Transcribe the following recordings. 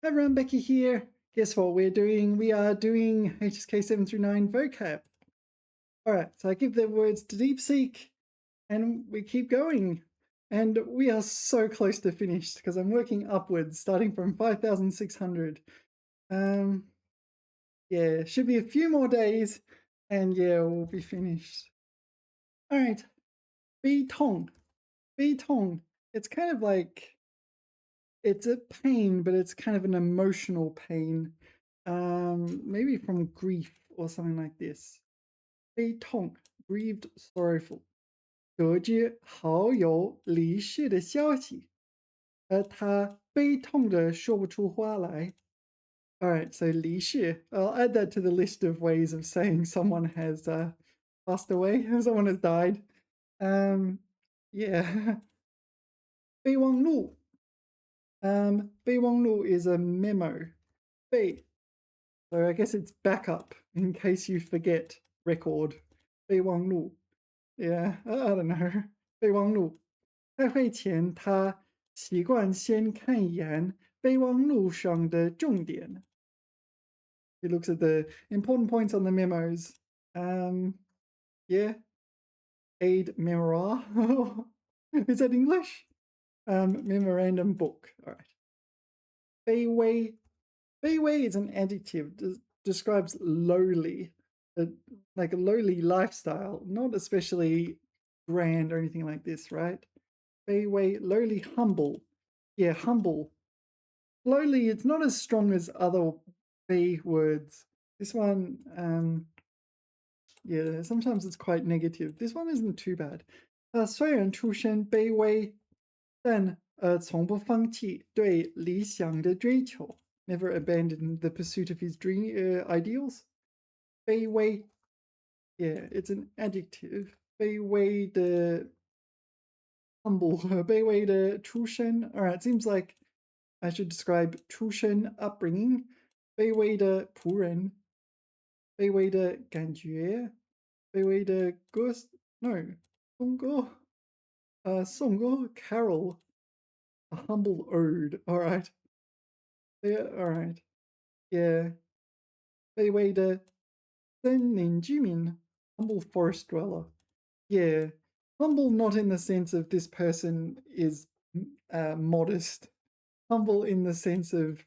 Hi everyone, Becky here. Guess what we're doing? We are doing HSK 7 through 9 vocab. Alright, so I give the words to DeepSeek and we keep going. And we are so close to finished because I'm working upwards, starting from 5,600. Yeah, should be a few more days and yeah, we'll be finished. Alright, 悲痛. 悲痛. It's kind of like, it's a pain, but it's kind of an emotional pain. Maybe from grief or something like this. 悲痛, grieved, sorrowful. 得知好友离世的消息，而他悲痛的说不出话来。Alright, so 离世. I'll add that to the list of ways of saying someone has passed away, someone has died. Yeah. 备忘录. 备忘录 is a memo. 备. So I guess it's backup in case you forget record. 备忘录. Yeah, I don't know. 备忘录. 开会前他习惯先看一眼备忘录上的重点. He looks at the important points on the memos. Yeah. Aid memoir. Is that English? Memorandum book. All right. 卑微. 卑微 is an adjective. Describes lowly. Like a lowly lifestyle. Not especially grand or anything like this, right? 卑微, lowly, humble. Yeah, humble. Lowly, it's not as strong as other B words. This one, yeah, sometimes it's quite negative. This one isn't too bad. 虽然出身卑微，但从不放弃对理想的追求。Never abandoned the pursuit of his dream ideals. 卑微, yeah, it's an adjective. 卑微的 humble, 卑微的出身. All right, seems like I should describe 出身 upbringing. 卑微的仆人. 卑微的感觉. 卑微的歌 no, 颂歌. Song carol. A humble ode. All right. Yeah, all right. Yeah. 卑微的森林居民. Humble forest dweller. Yeah. Humble not in the sense of this person is modest. Humble in the sense of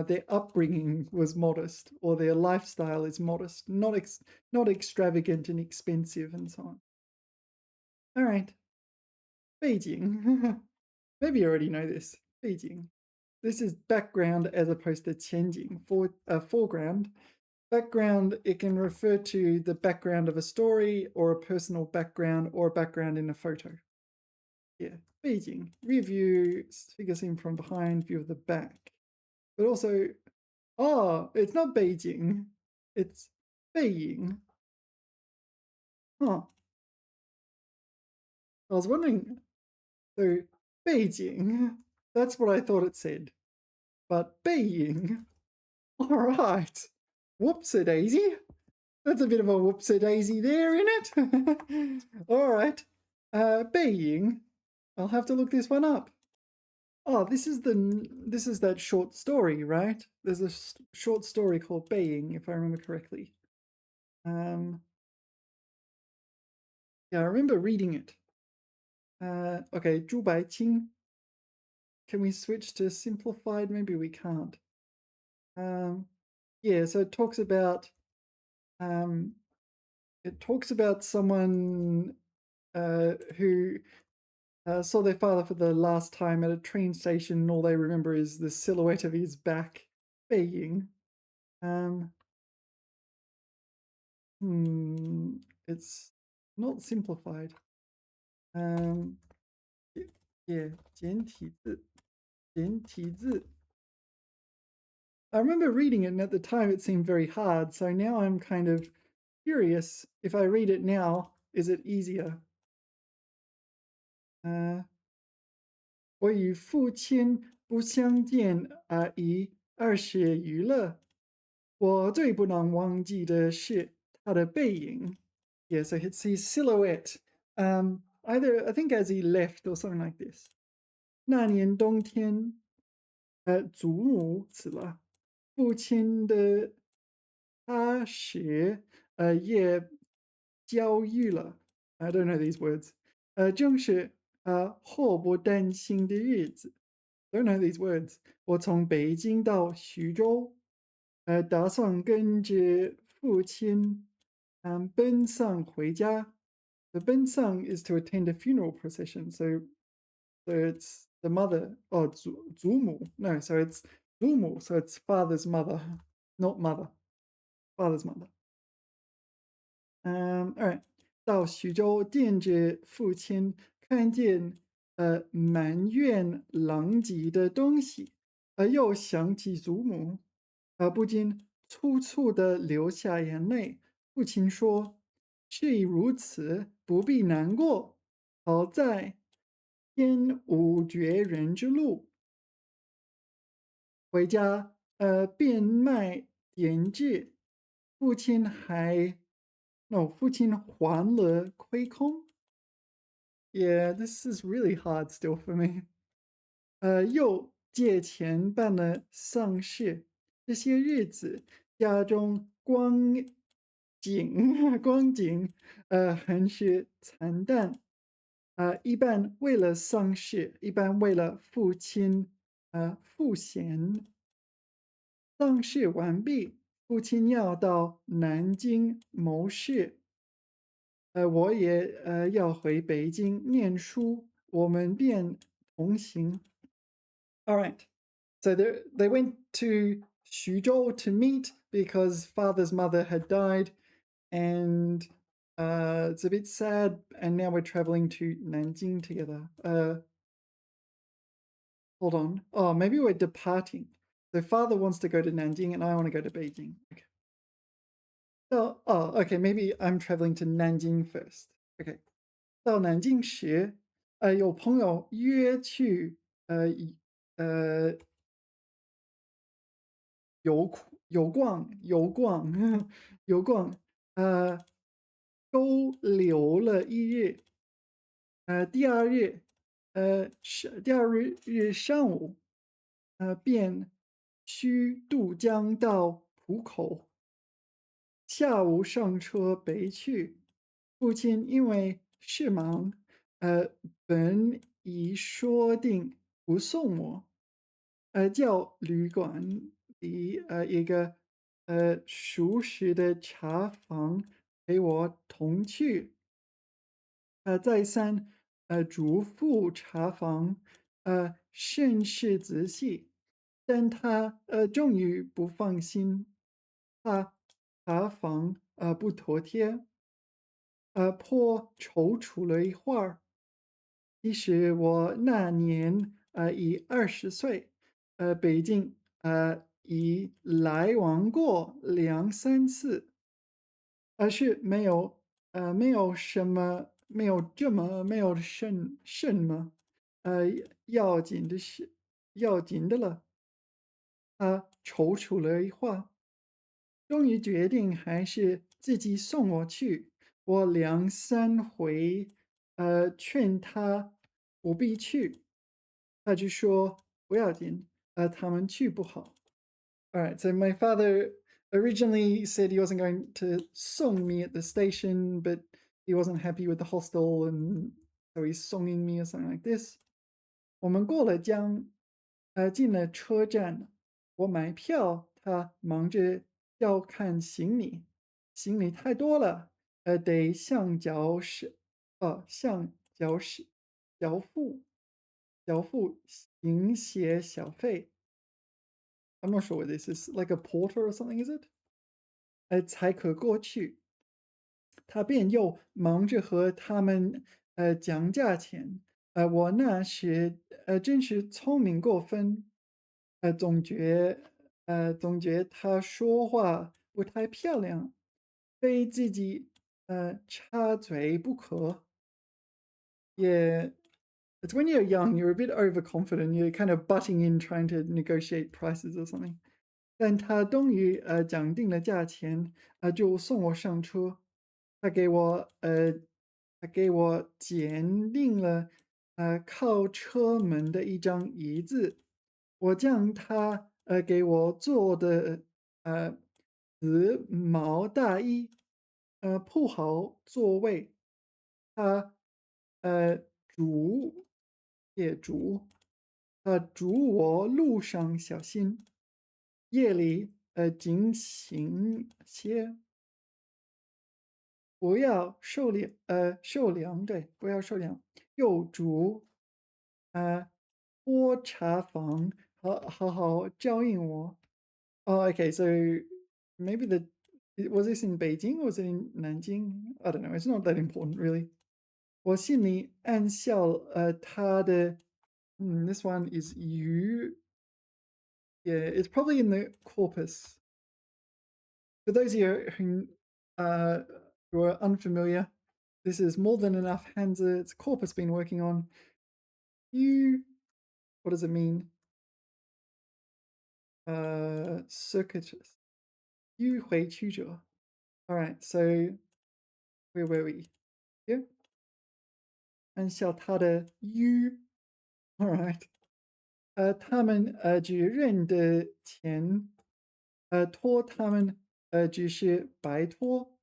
their upbringing was modest, or their lifestyle is modest, not extravagant and expensive and so on. All right. Beijing. Maybe you already know this. Beijing. This is background as opposed to 前景, foreground. Background, it can refer to the background of a story or a personal background or a background in a photo. Yeah, Beijing. Rear view, figure seen from behind, view of the back. But also, oh, it's not Beijing. It's Beijing. Huh. I was wondering, so Beijing, that's what I thought it said. But Beijing, all right. Whoops-a-daisy. That's a bit of a whoops-a-daisy there, isn't it? All right. Beijing. I'll have to look this one up. Oh, this is that short story, right? There's a short story called Beijing, if I remember correctly. Yeah, I remember reading it. Okay, 朱白青. Can we switch to simplified? Maybe we can't. Yeah, so it talks about someone who saw their father for the last time at a train station, and all they remember is the silhouette of his back. Beijing. It's not simplified. Yeah, 简体字. 简体字. I remember reading it, and at the time it seemed very hard, so now I'm kind of curious, if I read it now, is it easier? 我与父亲不相见已20余了，我最不能忘记的是他的背影. Yeah, so it's his silhouette. Either, I think as he left or something like this. 那年冬天,祖母死了，父亲的他时也教育了，I don't know these words，正是祸不单行的日子，don't know these words。我从北京到徐州，打算跟着父亲，奔丧回家。The 奔丧 is to attend a funeral procession, so it's the mother, oh, 祖母. No, so it's 祖母, so it's father's mother, not mother, father's mother. All right. 到徐州见着父亲，看见满院狼藉的东西，又想起祖母，不禁粗粗的流下眼泪。父亲说：“事已如此，不必难过。好在天无绝人之路。”回家，变卖点痣，父亲还，no，父亲还了亏空。Yeah, this is really hard still for me. 又借钱办了丧事，这些日子家中景光景，很是惨淡。一般为了丧事，一般为了父亲，赋闲。丧事完毕，父亲要到南京谋事，我也要回北京念书，我们便同行。All right. So they went to Xuzhou to meet because father's mother had died, and it's a bit sad. And now we're traveling to Nanjing together. Hold on. Oh, maybe we're departing. So father wants to go to Nanjing, and I want to go to Beijing. Okay. Okay. Maybe I'm traveling to Nanjing first. Okay. 到南京时，有朋友约去呃游逛游逛，呃，都留了一日。第二日，第二日上午，便须渡江到浦口，下午上车北去。父亲因为事忙，呃，本已说定不送我，叫旅馆里一个熟识的茶房陪我同去。再三嘱咐茶房甚是仔细，但他终于不放心，怕茶房不妥帖，颇踌躇了一会儿。其实我那年已20岁，北京已来往过2、3次，是没有什么，没有什么呃要紧的事，要紧的了。他踌躇了一会儿，终于决定还是自己送我去。我2、3回劝他不必去，他就说不要紧，他们去不好。All right, so my father originally said he wasn't going to song me at the station, but he wasn't happy with the hostel, and so he's songing me or something like this. 我们过了江，进了车站，我买票，他忙着要看行李，行李太多了，得缴付行写小费。I'm not sure what this is, like a porter or something, is it? 才可过去。他便又忙着和他们讲价钱。我那时真是聪明过分，总觉他说话不太漂亮，非自己插嘴不可。也 It's when you're young, you're a bit overconfident. You're kind of butting in, trying to negotiate prices or something. 但他终于讲定了价钱，就送我上车。他给我呃，他给我拣定了靠车门的一张椅子，我将他给我做的呃紫毛大衣铺好座位，他嘱也嘱嘱我路上小心，夜里警醒些，不要受凉，对，不要受凉。又嘱呃多查房，好教应我。Oh, okay. So maybe was this in Beijing or was it in Nanjing? I don't know. It's not that important, really. 我心里暗笑，他的this one is you. Yeah, it's probably in the corpus. For those of you uh, who are unfamiliar, this is more than enough Hansa. It's corpus been working on. You, what does it mean? Circuitous. 迂回曲折. All right, so where were we? Here. 按照他的 U. All right. 他们只认得钱，托他们只是白托，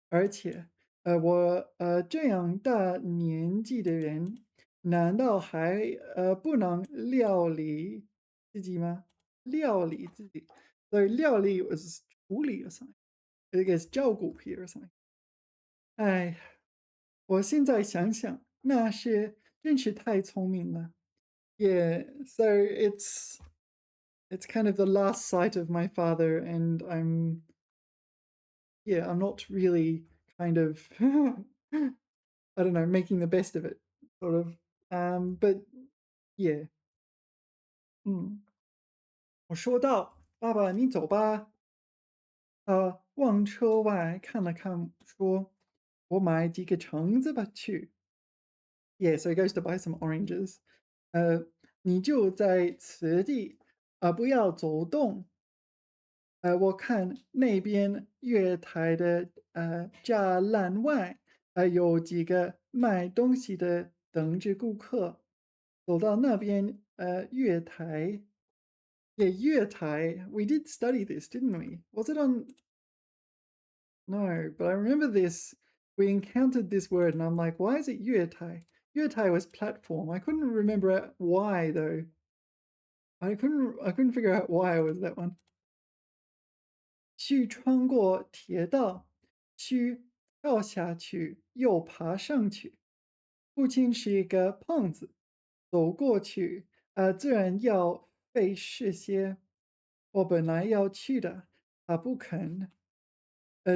而且我这样大年纪的人，难道还不能料理自己吗？料理自己，所以料理 was 处理 or something. I guess 照顾 here or something. 哎，我现在想想，那是真是太聪明了。Yeah, so it's kind of the last sight of my father, and I'm not really kind of I don't know, making the best of it, sort of. But yeah, 嗯，我说道：“爸爸，你走吧。”他往车外看了看，说：“我买几个橙子吧去。” Yeah, so he goes to buy some oranges. 你就在此地，不要走动。我看那边月台的栅栏外，有几个卖东西的等着顾客。走到那边，月台，yeah, 月台. We did study this, didn't we? Was it on? No, but I remember this. We encountered this word, and I'm like, why is it 月台? 月台 was platform. I couldn't remember why though. I couldn't figure out why it was that one. 去穿过铁道，去跳下去，又爬上去。父亲是一个胖子，走过去，自然要费事些。我本来要去的，他不肯，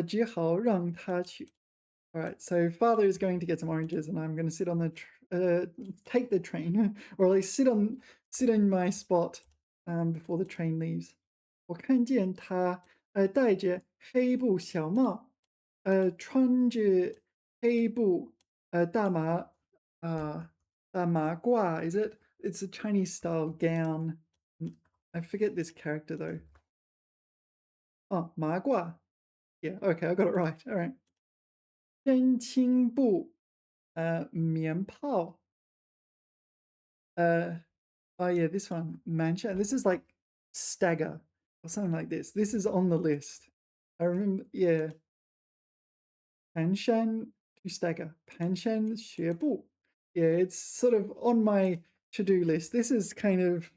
只好让他去。All right, so father is going to get some oranges, and I'm going to sit on take the train, or at least sit in my spot, before the train leaves. 我看见他戴着黑布小帽，穿着黑布大麻大麻褂 is it? It's a Chinese style gown. I forget this character though. Oh, 麻褂. Yeah, okay, I got it right. All right. 真青布棉炮oh yeah, this one, mancha. This is like stagger or something like this. This is on the list. I remember, yeah. 蹒跚 to stagger. 蹒跚学步. Yeah, it's sort of on my to-do list. This is kind of,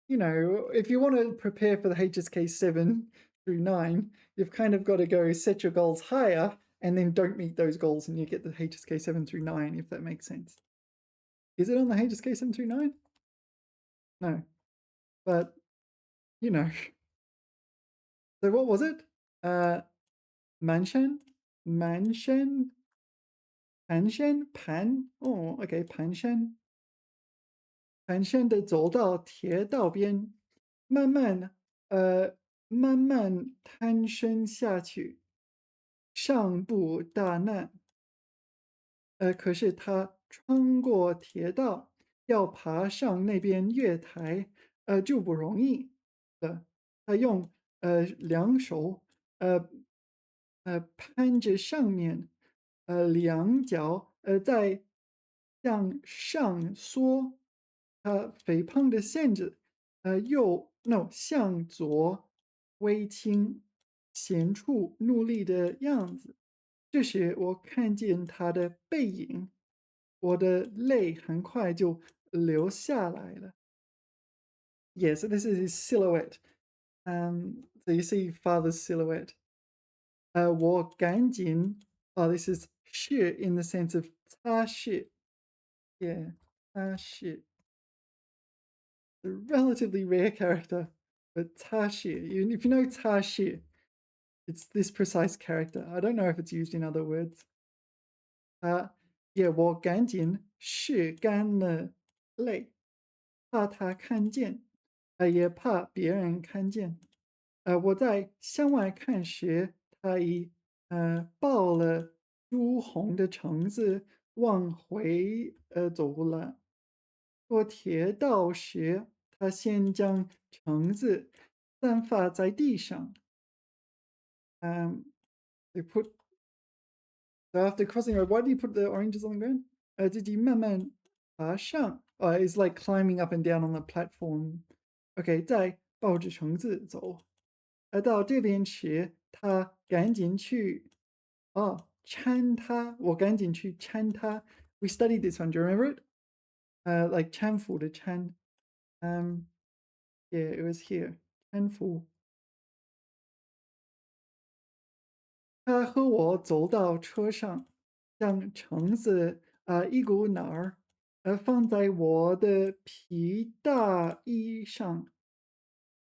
if you want to prepare for the HSK 7 through 9, you've kind of got to go set your goals higher and then don't meet those goals and you get the HSK 7 through 9, if that makes sense. Is it on the HSK 7 through 9? No. But, you know. So what was it? Mansion? Mansion? Panshan? Pan? Oh, okay, Panshan. 蹒跚的走到铁道边，慢慢探身下去，上步大难。可是他穿过铁道，要爬上那边月台，就不容易了。他用两手，呃攀着上面，两脚在向上缩，他肥胖的身子右 no 向左微倾，显出努力的样子。这时我看见他的背影，我的泪很快就流下来了。Yeah, so this is his silhouette. So you see father's silhouette. 我赶紧 this is 是 in the sense of 他是 yeah 他是 a relatively rare character, but 他是 even if you know 他是 it's this precise character. I don't know if it's used in other words. 我赶紧拭干了泪，怕他看见，也怕别人看见。我在向外看时，他已抱了朱红的橙子往回走了。过铁道时，他先将橙子散发在地上。They put So after crossing the road, why do you put the oranges on the ground? Did you 慢慢爬上? It's like climbing up and down on the platform. OK，再抱着橙子走。到这边时，他赶紧去搀他，我赶紧去搀他。We studied this one. Do you remember it? Like 搀扶的搀。Yeah, it was here. 搀扶。他和我走到车上，将橙子一股脑儿放在我的皮大衣上，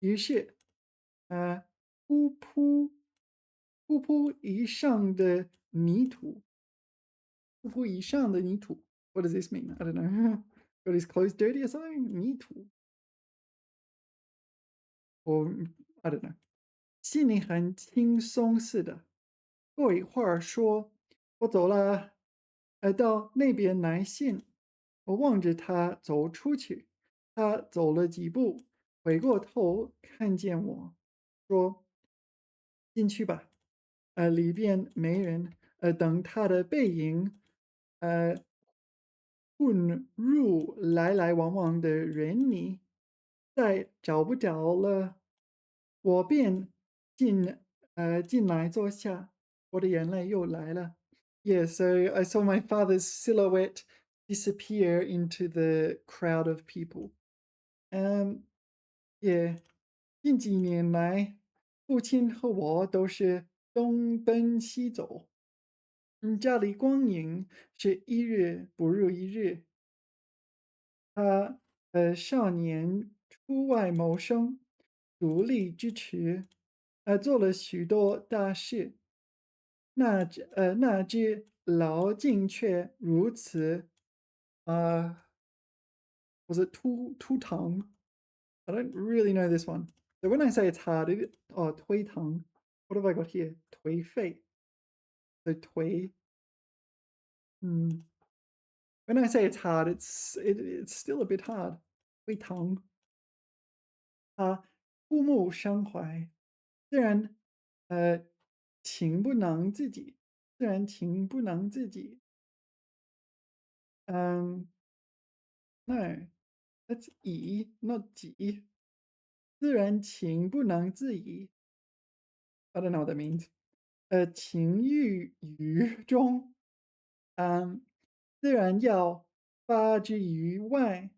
于是呃扑扑扑扑一上的泥土，扑扑一上的泥土。What does this mean? I don't know. Got his clothes dirty or something? 泥土，or I don't know. 心里很轻松似的。过一会儿说：“我走了。”到那边来信，我望着他走出去，他走了几步，回过头看见我，说：“进去吧。”里边没人。等他的背影，呃，混入来来往往的人里，再找不着了，我便进来坐下，我的眼泪又来了。Yeah, so I saw my father's silhouette disappear into the crowd of people. Yeah, 近几年来，父亲和我都是东奔西走，家里光影是一日不如一日。他少年出外谋生，独立支持，做了许多大事。那只老境却如此，呃，was it too I don't really know this one. So when I say it's hard,推堂. What have I got here? 颓废. So 颓. Hmm. When I say it's hard, it's still a bit hard. 推堂. 枯木伤怀，自然情不能自己，自然情不能自己。Um, no, that's 已 not 己，自然情不能自已。I don't know what that means. 情郁于中，自然要发之于外。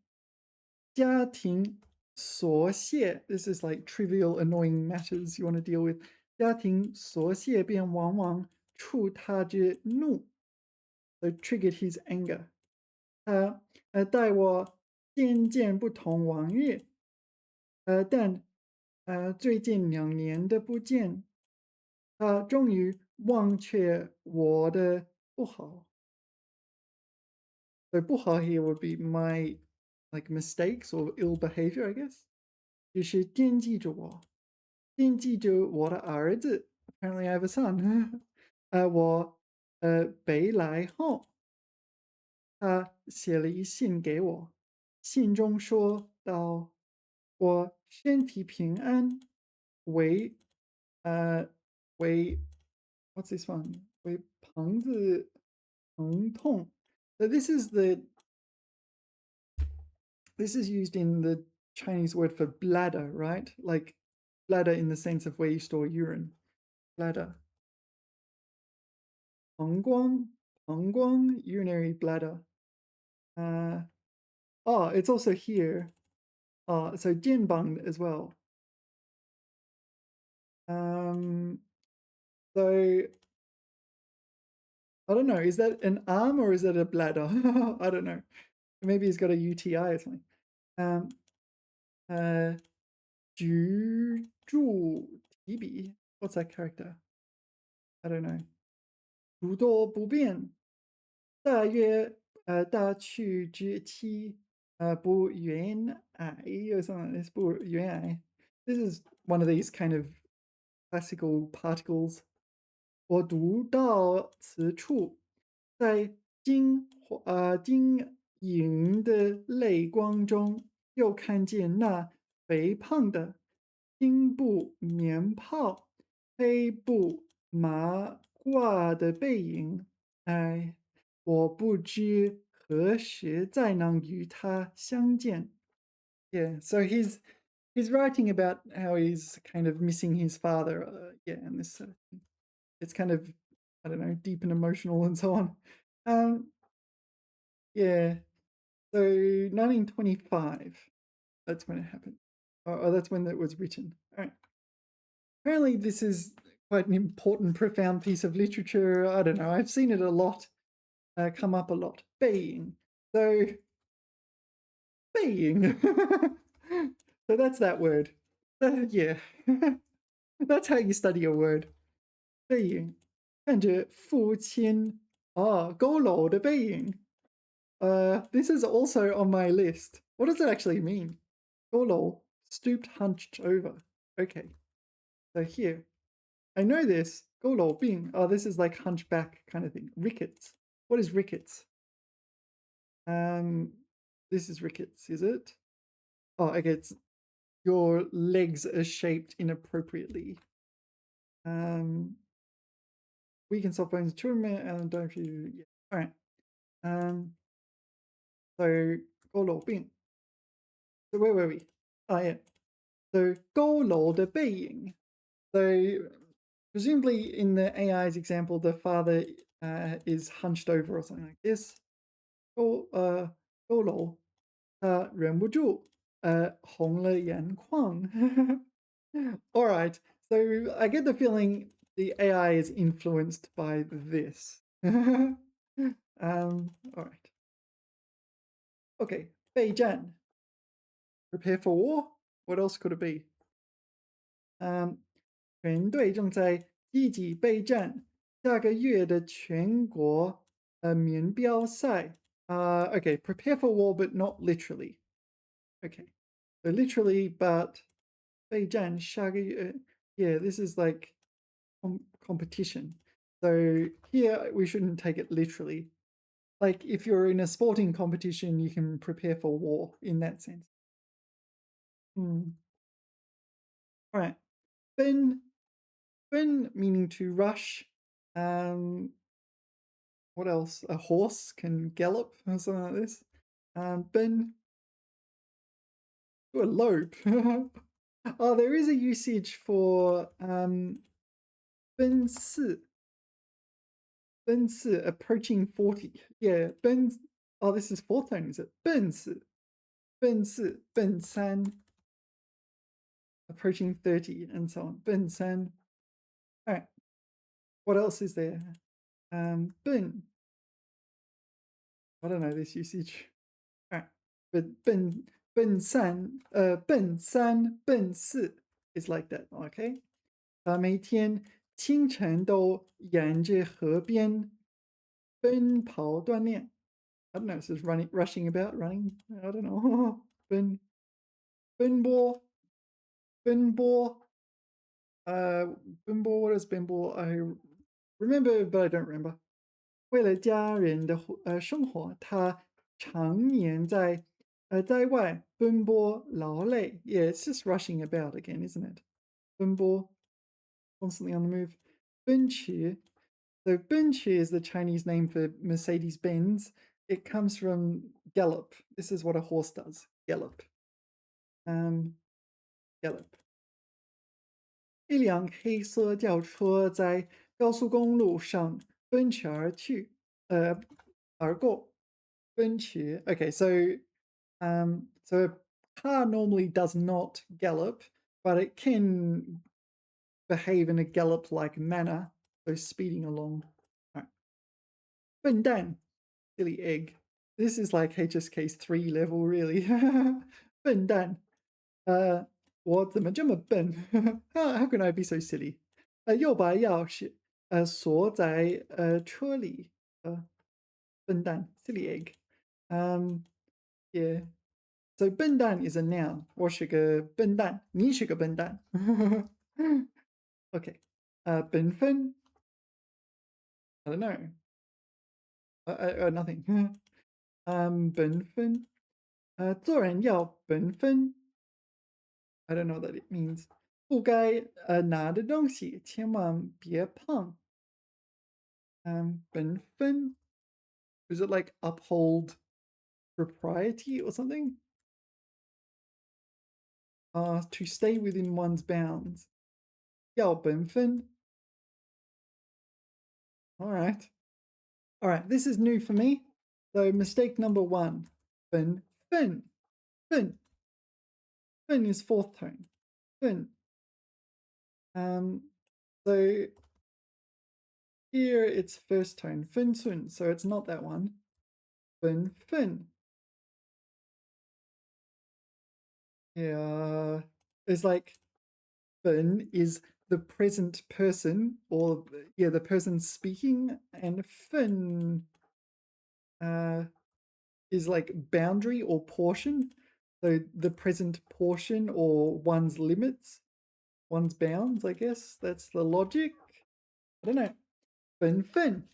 家庭琐屑，this is like trivial, annoying matters you want to deal with. 家庭琐屑便往往触他之怒，so triggered his anger. 他待我渐渐不同往日，但最近2年的不见，他终于忘却我的不好。So 不好 here would be my like mistakes or ill behavior, I guess. 就是惦记着我，惦记着我的儿子。Apparently, I have a son. 我回来后，他写了一信给我，信中说道：“我身体平安，为为 what's this one？为旁子疼痛。So this is used in the Chinese word for bladder, right? Like bladder in the sense of where you store urine. Bladder. 膀胱, urinary bladder. Oh, it's also here. So 肩膀 as well. So I don't know. Is that an arm or is that a bladder? I don't know. Maybe he's got a UTI or something. Uh, 举箸提笔. What's that character? I don't know. 诸多不便，大去之期，不远矮 or something like this. 不远矮. This is one of these kind of classical particles. 我读到此处，在惊迎的泪光中，又看见那肥胖的、心不眠泡、黑布麻褂的背影。哎，我不知何时再能与他相见。Yeah, so he's writing about how he's kind of missing his father. Yeah, and this it's kind of, I don't know, deep and emotional and so on. Yeah, so 1925, that's when it happened. Oh, that's when it was written. All right. Apparently this is quite an important, profound piece of literature. I don't know, I've seen it a lot, come up a lot. 背影. So, 背影. So that's that word. Yeah. That's how you study a word. 背影. 看着父亲，佝偻的背影. This is also on my list. What does it actually mean? 佝偻, stooped, hunched over. Okay. So here, I know this. 佝偻病. Oh, this is like hunchback kind of thing. Rickets. What is rickets? This is rickets, is it? Oh, okay. It's your legs are shaped inappropriately. Weaken soft bones, children, and don't you? Yeah. All right. So 佝偻病. So where were we? Oh yeah. So 佝偻的背影. So presumably in the AI's example, the father is hunched over or something like this. 佝偻, 他忍不住红了眼眶. All right. So I get the feeling the AI is influenced by this. All right. Okay. 备战. Prepare for war. What else could it be? 全队正在积极备战下个月的全国免标赛. Okay, prepare for war, but not literally. Okay, so literally, but 备战下个月. Yeah, this is like competition. So here we shouldn't take it literally. Like if you're in a sporting competition, you can prepare for war in that sense. All right. Ben meaning to rush. What else? A horse can gallop or something like this. Ben to elope. Oh, there is a usage for 奔四 approaching 40. Yeah, oh, this is fourth tone, is it? 奔三 approaching 30 and so on. 奔三. All right. What else is there? 奔. I don't know this usage. All right. But 奔三 is like that. Okay. 每天清晨都沿着河边奔跑锻炼. I don't know. This is rushing about, running. I don't know. 奔波. What is 奔波? I remember, but I don't remember. 为了家人的生活，他常年在外奔波劳累. Yeah, it's just rushing about again, isn't it? 奔波, constantly on the move. 奔驰. So 奔驰 is the Chinese name for Mercedes-Benz. It comes from gallop. This is what a horse does, gallop. gallop。一辆黑色轿车在高速公路上奔驰而过。奔驰。Okay, so a car normally does not gallop, but it can behave in a gallop-like manner, so speeding along. Right. 笨蛋, silly egg. This is like HSK's 3 level, really. 笨蛋. 我怎么这么笨？ how can I be so silly? 又把钥匙锁在车里。笨蛋 silly egg. Yeah. So 笨蛋 is a noun. 我是个笨蛋，你是个笨蛋。Okay. 本分 I don't know. Nothing. 本分做人要本分 I don't know what that it means. 不该拿的东西千万别碰。本分 is it like uphold propriety or something? To stay within one's bounds. 要本分 All right. All right, this is new for me. So mistake number 1. 本分 分 分 is fourth tone. 分 so here it's first tone. 分寸 so it's not that one. 本分 yeah, it's like 本 is the present person or yeah, the person speaking, and 分 is like boundary or portion. So the present portion or one's limits, one's bounds, I guess. That's the logic. I don't know. 本分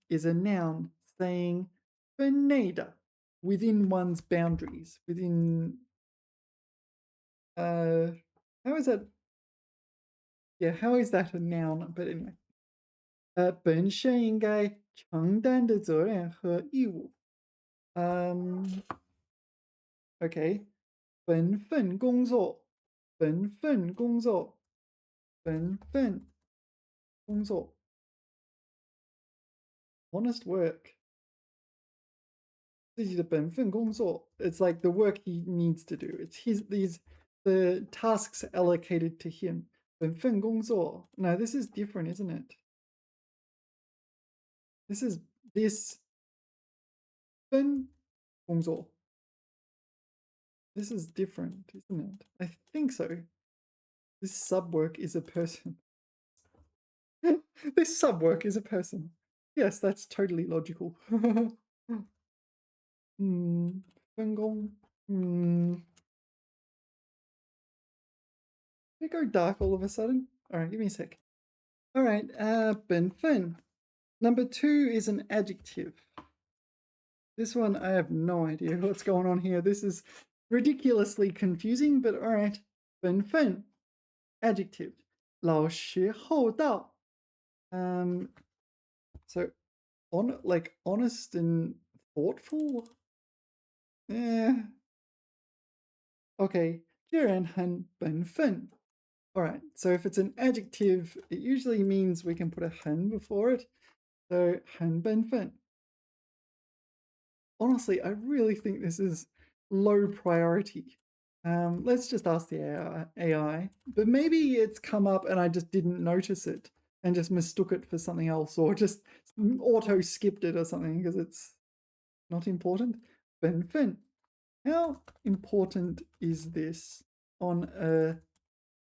is a noun saying 分内的 within one's boundaries, within how is that? Yeah, how is that a noun? But anyway. 本身应该承担的责任和义务。Okay. 本份工作，本份工作，本份工作。Honest work. 自己的本分工作. It's like the work he needs to do. It's the tasks allocated to him. 本分工作. No, this is different, isn't it? This 分工作. This is different, isn't it? I think so. This sub work is a person. This sub work is a person. Yes, that's totally logical. 分工. Did it go dark all of a sudden? All right, give me a sec. All right, 本分. Number 2 is an adjective. This one, I have no idea what's going on here. This is ridiculously confusing, but all right. 本分, adjective. 老实厚道. So, like honest and thoughtful? Okay. 这人很本分. All right. So if it's an adjective, it usually means we can put a 很 before it. So 很本分. Honestly, I really think this is low priority. Let's just ask the AI. But maybe it's come up and I just didn't notice it and just mistook it for something else, or just auto skipped it or something because it's not important. 本分. How important is this on a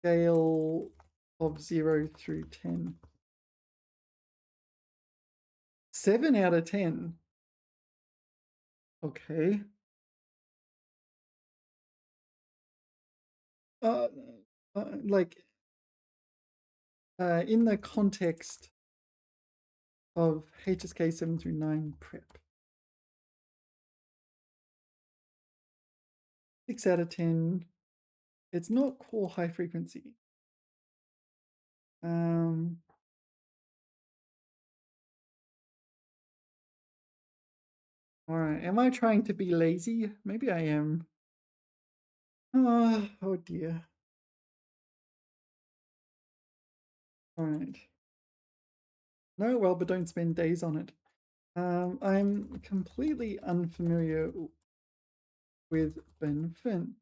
scale of 0 through 10? 7 out of 10. Okay. Like in the context of HSK 7 through 9 prep. 6 out of 10. It's not core high frequency. All right. Am I trying to be lazy? Maybe I am. Oh dear. All right. No, well, but don't spend days on it. I'm completely unfamiliar with Ben Finn.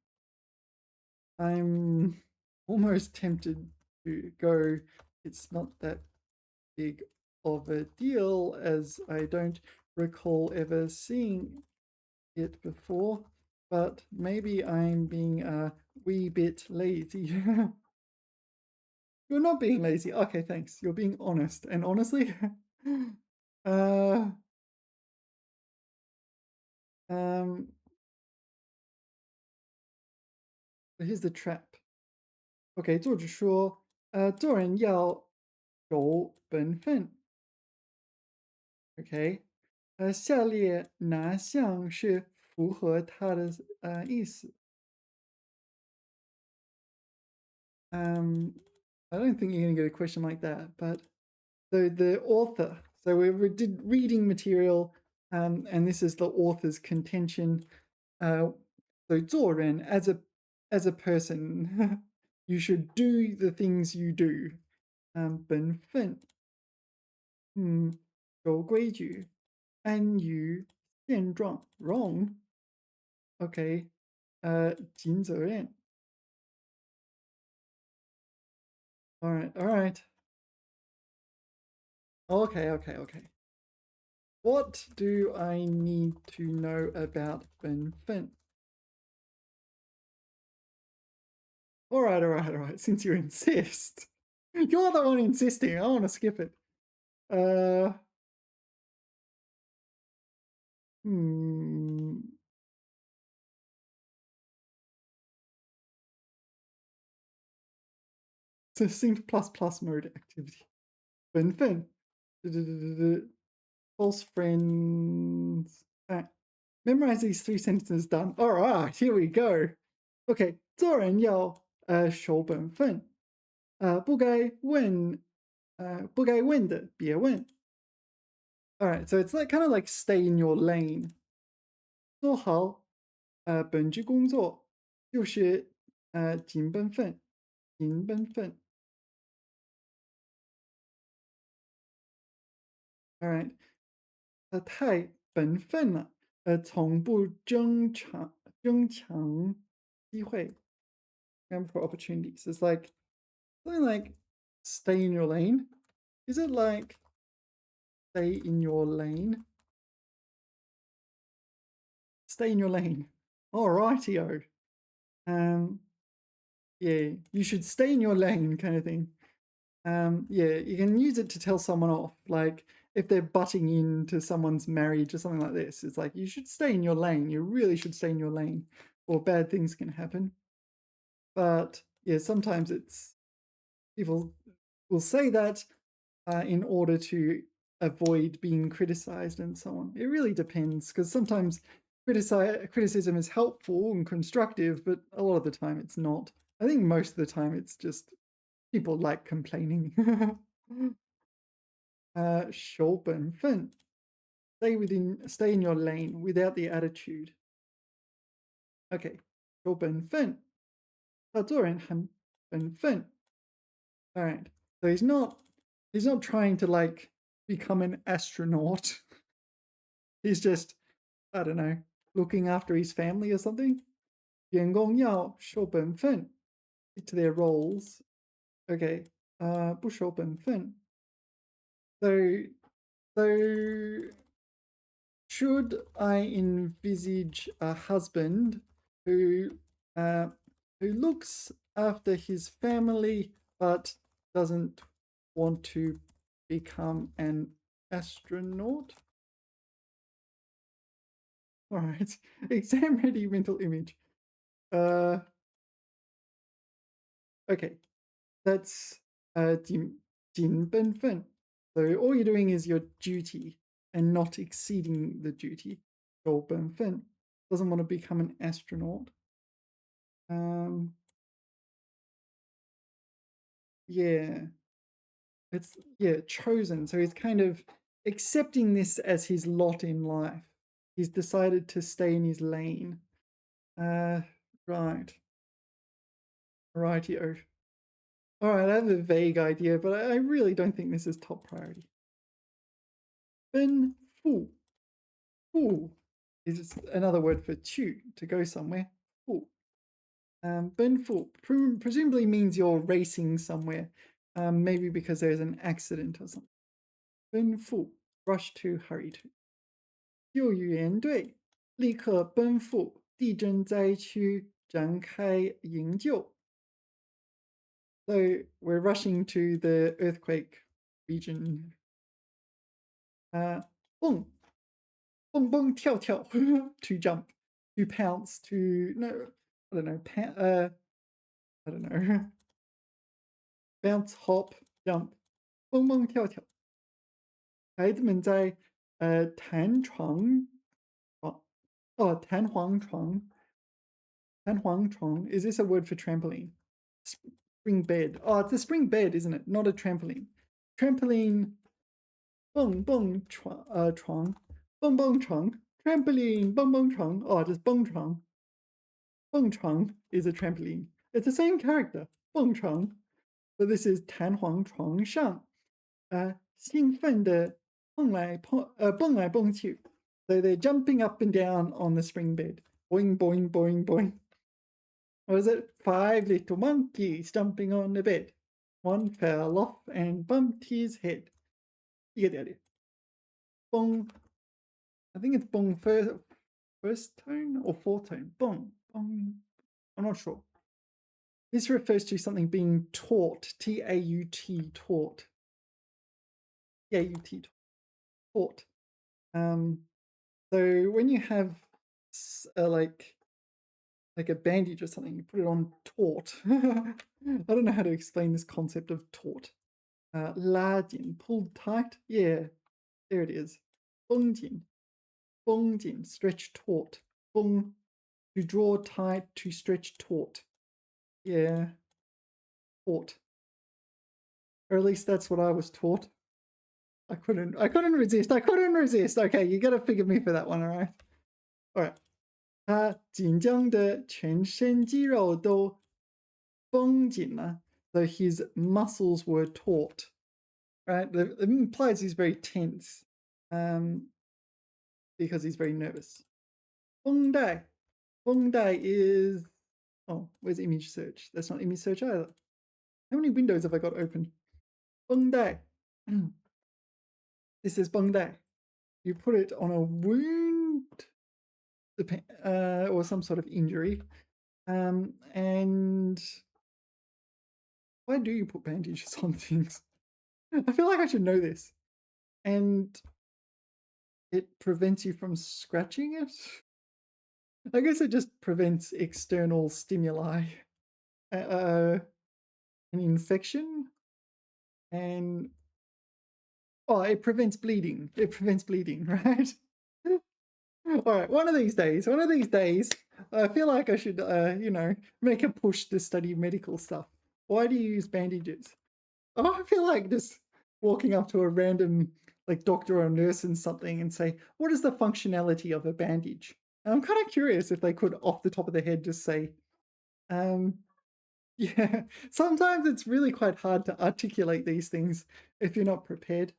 I'm almost tempted to go, it's not that big of a deal as I don't recall ever seeing it before, but maybe I'm being a wee bit lazy. You're not being lazy. Okay, thanks. You're being honest. And honestly, uh, um, here's the trap. OK，作者说，做人要守本分。OK，下列哪项是符合他的意思？I don't think you're going to get a question like that, but the author. So we did reading material, and this is the author's contention. So 做人 as a person, you should do the things you do. 本分，守规矩，安于现状。Wrong. OK. 尽责任。All right. All right. Okay. Okay. Okay. What do I need to know about 本分? All right. All right. All right. Since you insist, you're the one insisting. I want to skip it. Uh. Hmm. Succinct plus plus mode activity. 本分. False friends. Memorize these 3 sentences done. All right, here we go. OK，做人要守本分，不该问的别问。All right, so it's like kind of like stay in your lane. 做好本职工作就是尽本分，尽本分。All right，太本分了，从不争抢机会 for opportunities. It's like something like stay in your lane. Is it like stay in your lane? Stay in your lane. All rightio. Yeah, you should stay in your lane kind of thing. Yeah, you can use it to tell someone off. Like if they're butting into someone's marriage or something like this, it's like you should stay in your lane. You really should stay in your lane, or bad things can happen. But yeah, sometimes it's people will say that in order to avoid being criticized and so on. It really depends because sometimes criticism is helpful and constructive, but a lot of the time it's not. I think most of the time it's just people like complaining. 守本分, stay in your lane without the attitude. Okay, 守本分，他做人很本分. All right, so he's not trying to like become an astronaut. He's just, I don't know, looking after his family or something. 员工要守本分, stick to their roles. Okay, 不守本分. So should I envisage a husband who looks after his family but doesn't want to become an astronaut? All right, exam ready mental image. Okay, that's 尽本分. So all you're doing is your duty and not exceeding the duty. 守本分 doesn't want to become an astronaut. Yeah, chosen. So he's kind of accepting this as his lot in life. He's decided to stay in his lane. Right. Rightio. All right, I have a vague idea, but I really don't think this is top priority. Ben fu. Fu is another word for to go somewhere. Fu. Ben fu presumably means you're racing somewhere, maybe because there's an accident or something. Ben fu, rush to, hurry to. 救援队立刻奔赴地震灾区展开营救。So we're rushing to the earthquake region. 蹦蹦蹦跳跳 to jump, to pounce, to no, I don't know, I don't know, bounce, hop, jump, 蹦蹦跳跳。孩子们在弹床床哦弹簧床 Is this a word for trampoline? Spring bed. Oh, it's a spring bed, isn't it? Not a trampoline. Trampoline. 蹦蹦床 蹦蹦床 trampoline 蹦蹦床 oh just 蹦床 蹦床 is a trampoline. It's the same character 蹦床 but this is 弹簧床上兴奋的蹦来蹦去 so they're jumping up and down on the spring bed boing boing boing boing. Or is it 5 little monkeys jumping on the bed? One fell off and bumped his head. You get the idea. Bong. I think it's bong first tone or fourth tone. Bong. Bong. I'm not sure. This refers to something being taught. T-A-U-T, taught. T-A-U-T, taught. So when you have like a bandage or something, you put it on taut. I don't know how to explain this concept of taut. 拉紧 pulled tight. Yeah, there it is. 绷紧 stretch taut. 绷 to draw tight, to stretch taut. Yeah, taut. Or at least that's what I was taught. I couldn't resist. Okay, you gotta forgive me for that one, alright? Alright. 他紧张的全身肌肉都绷紧了 so his muscles were taut. Right? It implies he's very tense because he's very nervous. 绷带 is... Oh, where's image search? That's not image search either. How many windows have I got open? 绷带 This is 绷带 You put it on a wound or some sort of injury. And why do you put bandages on things? I feel like I should know this. And it prevents you from scratching it? I guess it just prevents external stimuli. An infection? And... Oh, it prevents bleeding. It prevents bleeding, right? Alright, one of these days, I feel like I should, make a push to study medical stuff. Why do you use bandages? Oh, I feel like just walking up to a random like doctor or nurse and something and say, what is the functionality of a bandage? And I'm kind of curious if they could, off the top of their head, just say, yeah, sometimes it's really quite hard to articulate these things if you're not prepared.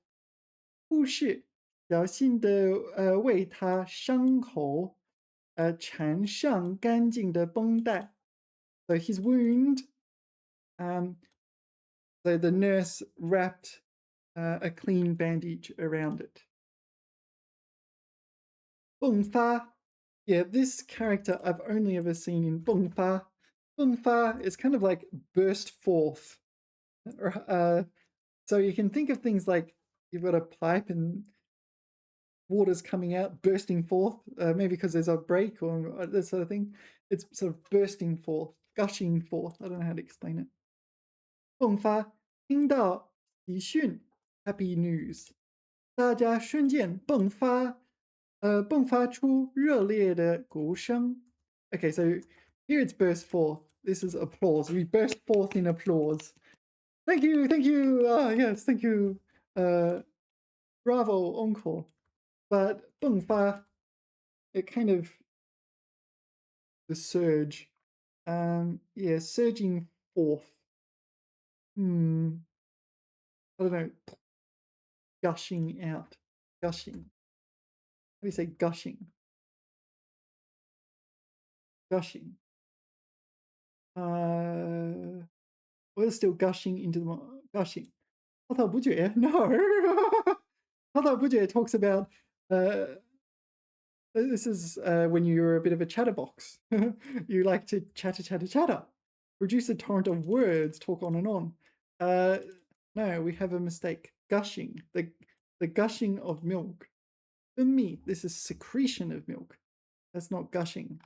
护士小心的为他伤口缠上干净的绷带 So his wound, so the nurse wrapped a clean bandage around it. 迸发 Yeah, this character I've only ever seen in 迸发. 迸发 is kind of like burst forth. So you can think of things like you've got a pipe and water's coming out, bursting forth, maybe because there's a break or that sort of thing. It's sort of bursting forth, gushing forth. I don't know how to explain it. 迸发听到喜讯 happy news. 大家瞬间迸发出热烈的鼓声. Okay, so here it's burst forth. This is applause. We burst forth in applause. Thank you. Yes, thank you. Bravo, encore. But 迸发, it kind of the surge. Yeah, surging forth. Hmm. I don't know. Gushing out. Gushing. How do you say gushing? Gushing. We're still gushing into the gushing. 滔滔不绝? No. 滔滔不绝 talks about this is when you're a bit of a chatterbox. You like to chatter, chatter, chatter. Produce a torrent of words, talk on and on. No, we have a mistake. Gushing. The gushing of milk. For me, this is secretion of milk. That's not gushing.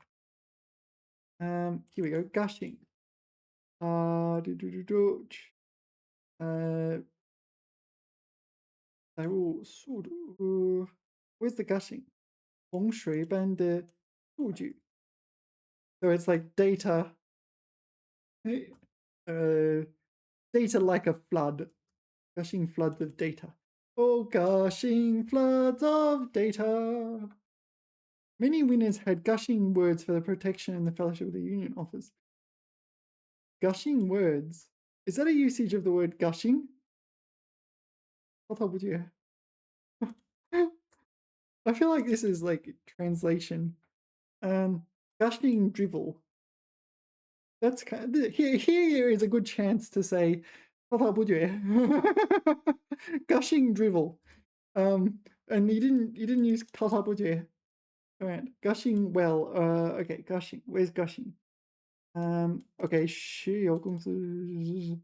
Here we go. Gushing. Uh, where's the gushing? 洪水般的数据. So it's like data. Data like a flood. Gushing floods of data. Oh, gushing floods of data. Many winners had gushing words for the protection and the fellowship of the union offers. Gushing words. Is that a usage of the word gushing? 滔滔不绝. I feel like this is like translation. Gushing drivel. That's kind of, here is a good chance to say 滔滔不绝. Gushing drivel. And you didn't use 滔滔不绝. All right, gushing well. Okay, gushing. Where's gushing? Okay, 石油公司.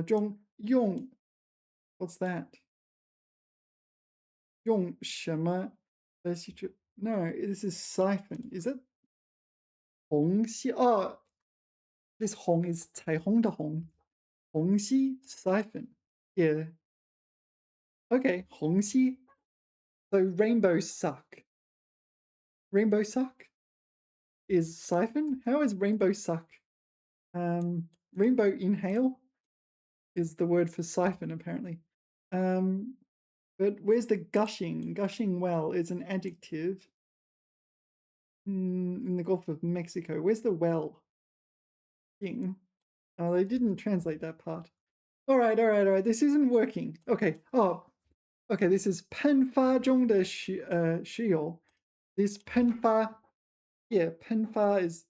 中用 what's that? 用什么 No, this is siphon. Is it 虹吸? Oh, this 虹 is 彩虹的虹. 虹吸 siphon. Yeah. Okay, 虹吸. So rainbow suck. Rainbow suck is siphon. How is rainbow suck? Rainbow inhale is the word for siphon apparently. But where's the gushing? Gushing well is an adjective. In the Gulf of Mexico. Where's the well? King. Oh, they didn't translate that part. All right. This isn't working. Okay. Oh, okay. This is 喷发中的石油. This 喷发, yeah, 喷发 is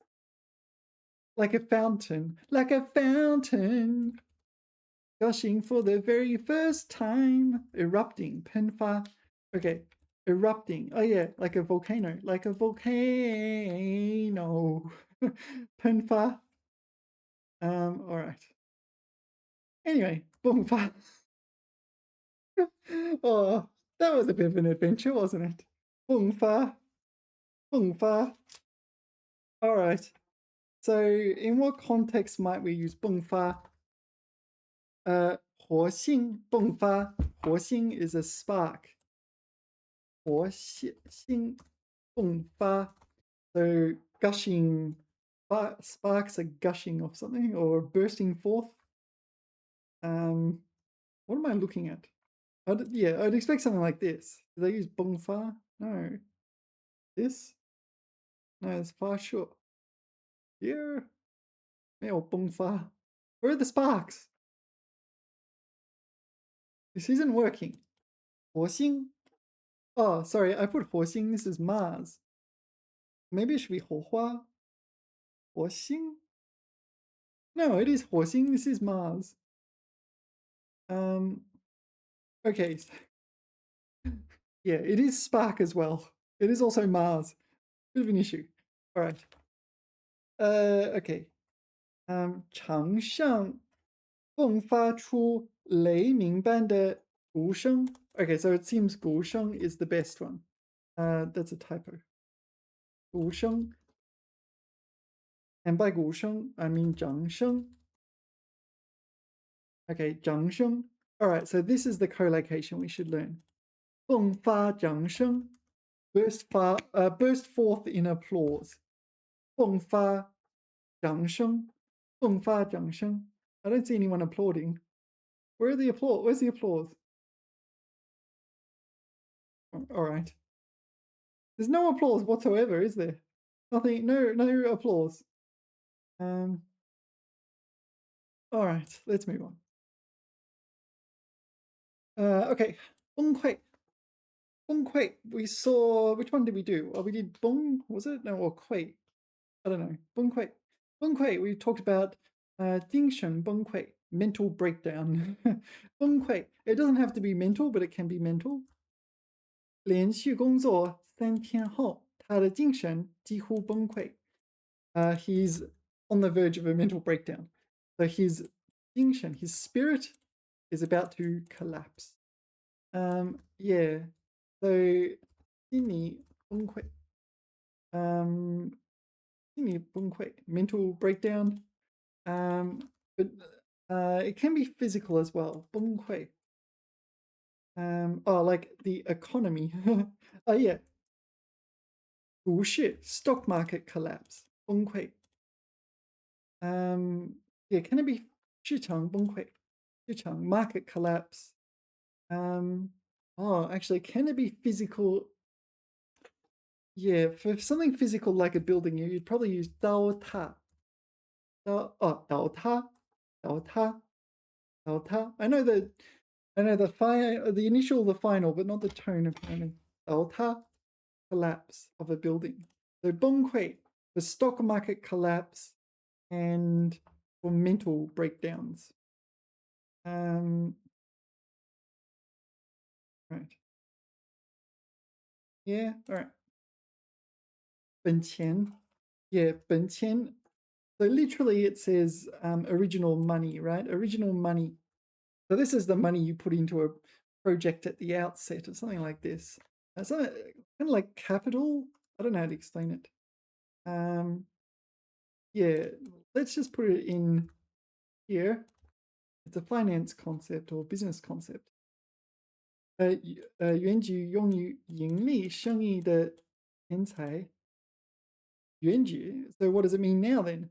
like a fountain. Like a fountain. Gushing for the very first time. Erupting. 喷发. Okay. Erupting. Oh yeah, like a volcano. Like a volcano. 喷发. All right. Anyway, 迸发. Oh, that was a bit of an adventure, wasn't it? 迸发. 迸发. All right. So, in what context might we use 迸发? 火星迸发. 火星 is a spark. 火星迸发. So, gushing, sparks are gushing off something or bursting forth. What am I looking at? I'd expect something like this. Do they use 迸发? No. This? No, it's far short. Here. 没有迸发. Where are the sparks? This isn't working. 火星. Oh, sorry, I put 火星. This is Mars. Maybe it should be 火花. 火星? No, it is 火星. This is Mars. Okay. Yeah, it is spark as well. It is also Mars. Bit of an issue. All right. Okay. 场上迸发出雷鸣般的鼓声. Okay, so it seems 鼓声 is the best one. That's a typo. 鼓声. And by 鼓声, I mean 掌声. Okay, 掌声. All right, so this is the collocation we should learn. 迸发掌声. Burst forth in applause. 迸发掌声. 迸发掌声. I don't see anyone applauding. Where's the applause? All right. There's no applause whatsoever, is there? Nothing, no applause. Um, all right, let's move on. Okay, 崩溃. We saw, which one did we do? Oh, we did was it? No, or 溃. I don't know. 崩溃. 崩溃, we talked about 精神崩溃, mental breakdown. 崩溃. It doesn't have to be mental, but it can be mental. 连续工作3天后，他的精神几乎崩溃。He's on the verge of a mental breakdown. So his 精神, his spirit, is about to collapse. Yeah. So 心理崩溃. Um, 心理崩溃, mental breakdown. But it can be physical as well. 崩溃. Oh, like the economy. Oh yeah. 股市 stock market collapse. 崩溃. Yeah, can it be 市场崩溃? 市场 market collapse. Oh, actually, can it be physical? Yeah, for something physical like a building, you'd probably use 倒塌. Oh, 倒塌, 倒塌, 倒塌. I know the initial, the final, but not the tone of timing. 倒塌, collapse of a building. So 崩溃, the stock market collapse, and for mental breakdowns. Right. Yeah, all right. 本钱. Yeah, 本钱. So literally it says original money, right? Original money. So this is the money you put into a project at the outset or something like this. Something kind of like capital. I don't know how to explain it. Yeah, let's just put it in here. It's a finance concept or business concept. 原举用于盈利生意的天才。原举. So what does it mean now then?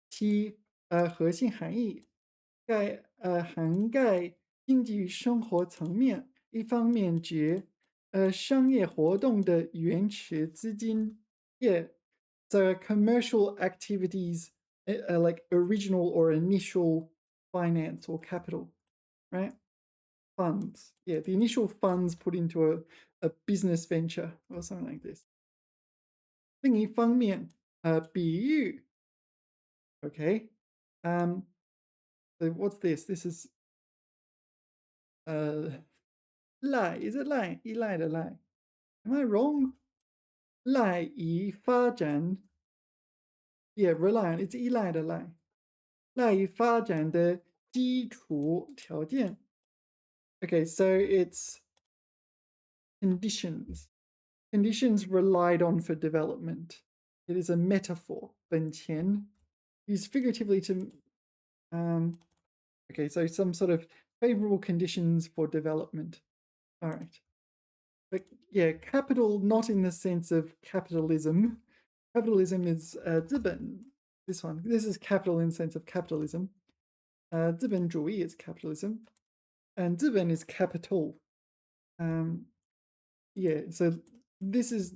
其核心含义涵盖经济生活层面，一方面指商业活动的原始资金。Yeah, so commercial activities like original or initial finance or capital, right? Funds. Yeah, the initial funds put into a business venture or something like this. 另一方面，比喻 Okay. So what's this? This is lie. Is it lie? 依赖的赖. Am I wrong? 赖以发展. Yeah, rely on. It's 依赖的赖. 赖以发展的基础条件. Okay, so it's conditions. Conditions relied on for development. It is a metaphor. 本钱 used figuratively to okay, so some sort of favorable conditions for development. All right. But yeah, capital not in the sense of capitalism. Capitalism is 资本. This one. This is capital in the sense of capitalism. 资本主义 is capitalism. And 资本 is capital. Yeah, so this is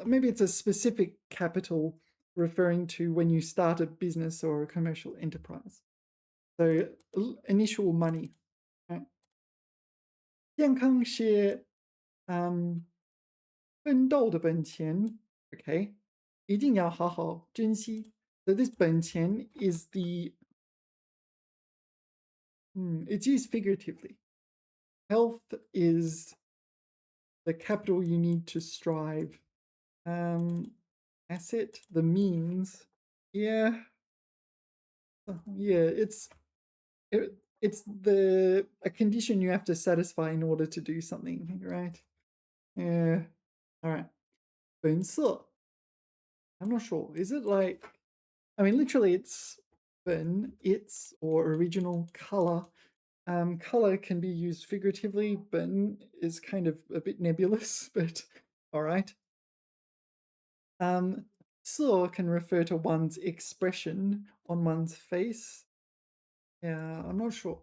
maybe it's a specific capital referring to when you start a business or a commercial enterprise. So initial money. Right? 健康是奋斗的本钱. Okay, 一定要好好珍惜. So this 本钱 is it's used figuratively. Health is the capital you need to strive. Asset, the means. Yeah. Yeah, it's a condition you have to satisfy in order to do something, right? Yeah. All right. 本色. I'm not sure. Is it like, I mean, literally it's 本, it's, or original color. Color can be used figuratively. 本 is kind of a bit nebulous, but all right. 色 can refer to one's expression on one's face. Yeah, I'm not sure.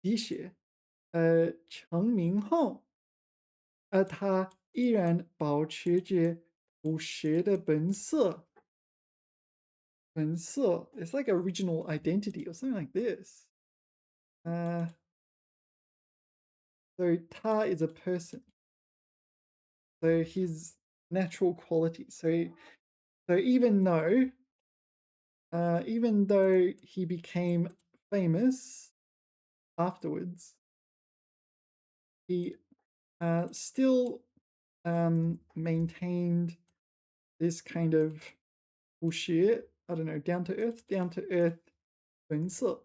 鸡血. 成名后, 他依然保持着朴实的本色.本色. It's like original identity or something like this. So 他 is a person. So his natural quality. So even though he became famous afterwards, he still maintained this kind of 朴实, I don't know, down to earth 本色,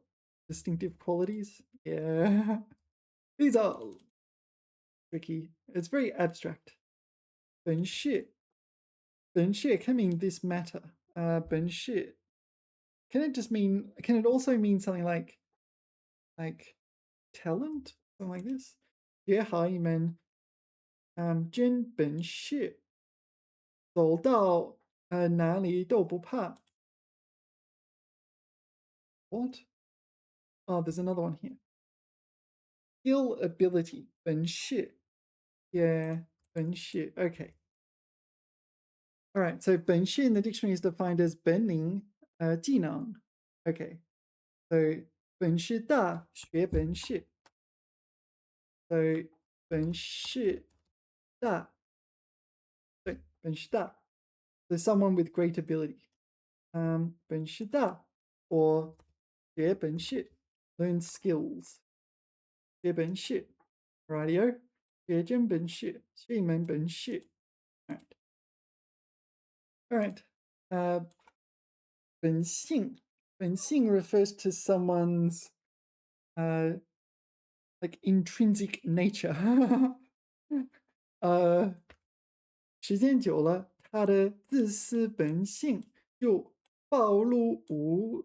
distinctive qualities. Yeah, these are tricky. It's very abstract. 本是can mean this matter. 本是 can it also mean something like talent, something like this? 学好一门真本事，走到哪里都不怕. What? Oh, there's another one here. Skill, ability, 本事. Yeah, 本事. Okay. All right. So 本事 in the dictionary is defined as 本领, 技能. Okay. So 本事大, 学本事. So 本事大. So 本事大. So someone with great ability. 本事大 or 学本事, learn skills. 学本事 radio, 学真本事, 学一门本事. All right. Uh, 本性. 本性 refers to someone's like intrinsic nature. 时间久了，他的自私本性就暴露无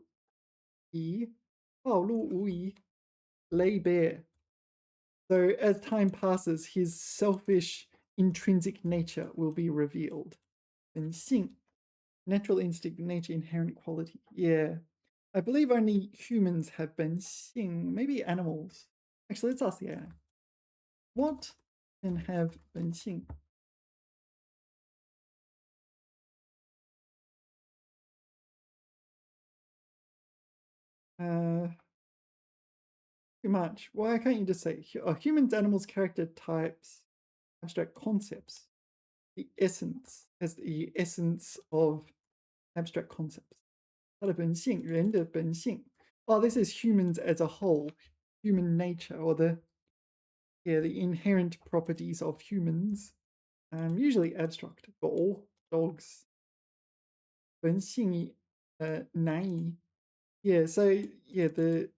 遗，暴露无遗 lay bare. So as time passes, his selfish intrinsic nature will be revealed. 本性, natural instinct, nature, inherent quality. Yeah. I believe only humans have 本性, maybe animals. Actually, let's ask the AI. What can have 本性? Too much. Why can't you just say humans, animals, character types, abstract concepts? The essence as the essence of abstract concepts. 它的本性, 人的本性. Oh, this is humans as a whole, human nature, or the inherent properties of humans. Usually abstract. Dogs. 本性难以. Yeah, so yeah, the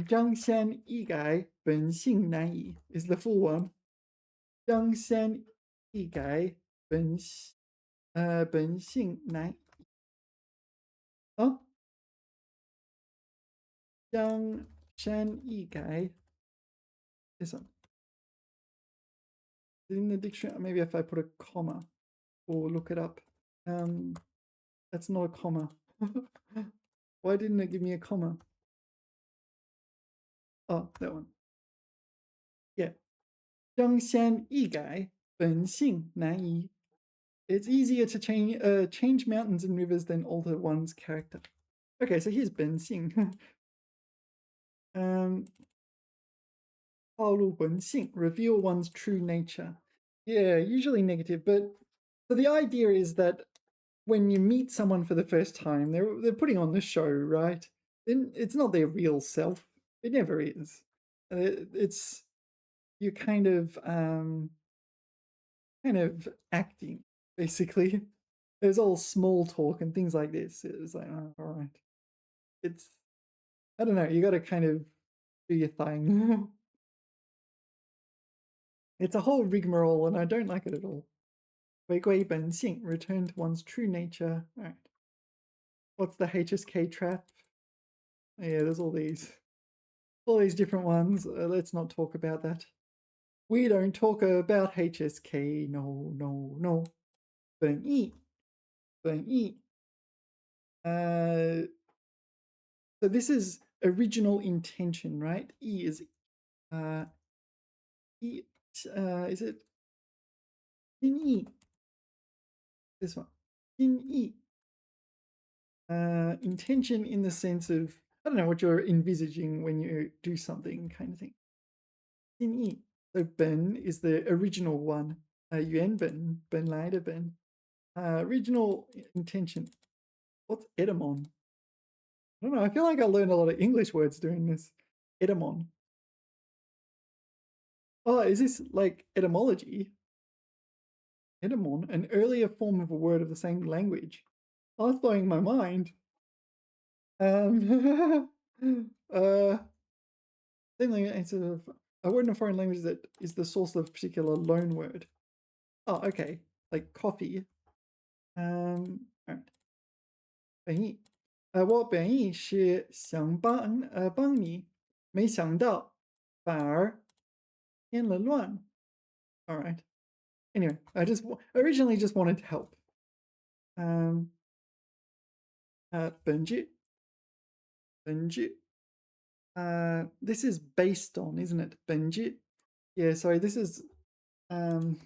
张三一改本性难移 is the full one. 张三一改本性难移. Oh, 张三一改 this one. In the dictionary, maybe if I put a comma or look it up. That's not a comma. Why didn't it give me a comma? Oh, that one. Yeah. 张三一改本性难移. It's easier to change mountains and rivers than alter one's character. Okay, so here's 本性. 暴露本性, reveal one's true nature. Yeah, usually negative, but so the idea is that when you meet someone for the first time, they're putting on the show, right? Then it's not their real self. It never is. It's you kind of acting basically. There's all small talk and things like this. It's like, oh, all right. It's I don't know. You got to kind of do your thing. It's a whole rigmarole, and I don't like it at all. 回归本性, return to one's true nature. All right. What's the HSK trap? Yeah, there's all these different ones. Let's not talk about that. We don't talk about HSK. No, no, no. 本意. So this is original intention, right? Is it 心意? This one. 心意. Intention in the sense of, I don't know, what you're envisaging when you do something kind of thing. 心意. So 本 is the original one. 原本,本来的本. Original intention. What's etymon? I don't know. I feel like I learned a lot of English words doing this. Etymon. Oh, is this like etymology? Etymon, an earlier form of a word of the same language. Oh, that's blowing my mind. Uh, same thing. It's a word in a foreign language that is the source of a particular loan word. Oh, okay. Like coffee. All right. 本意，我本意是想帮你，没想到反而添了乱。All right. Anyway, originally just wanted to help. Um, 本句 this is based on, isn't it? 本句 Yeah, sorry, this is um,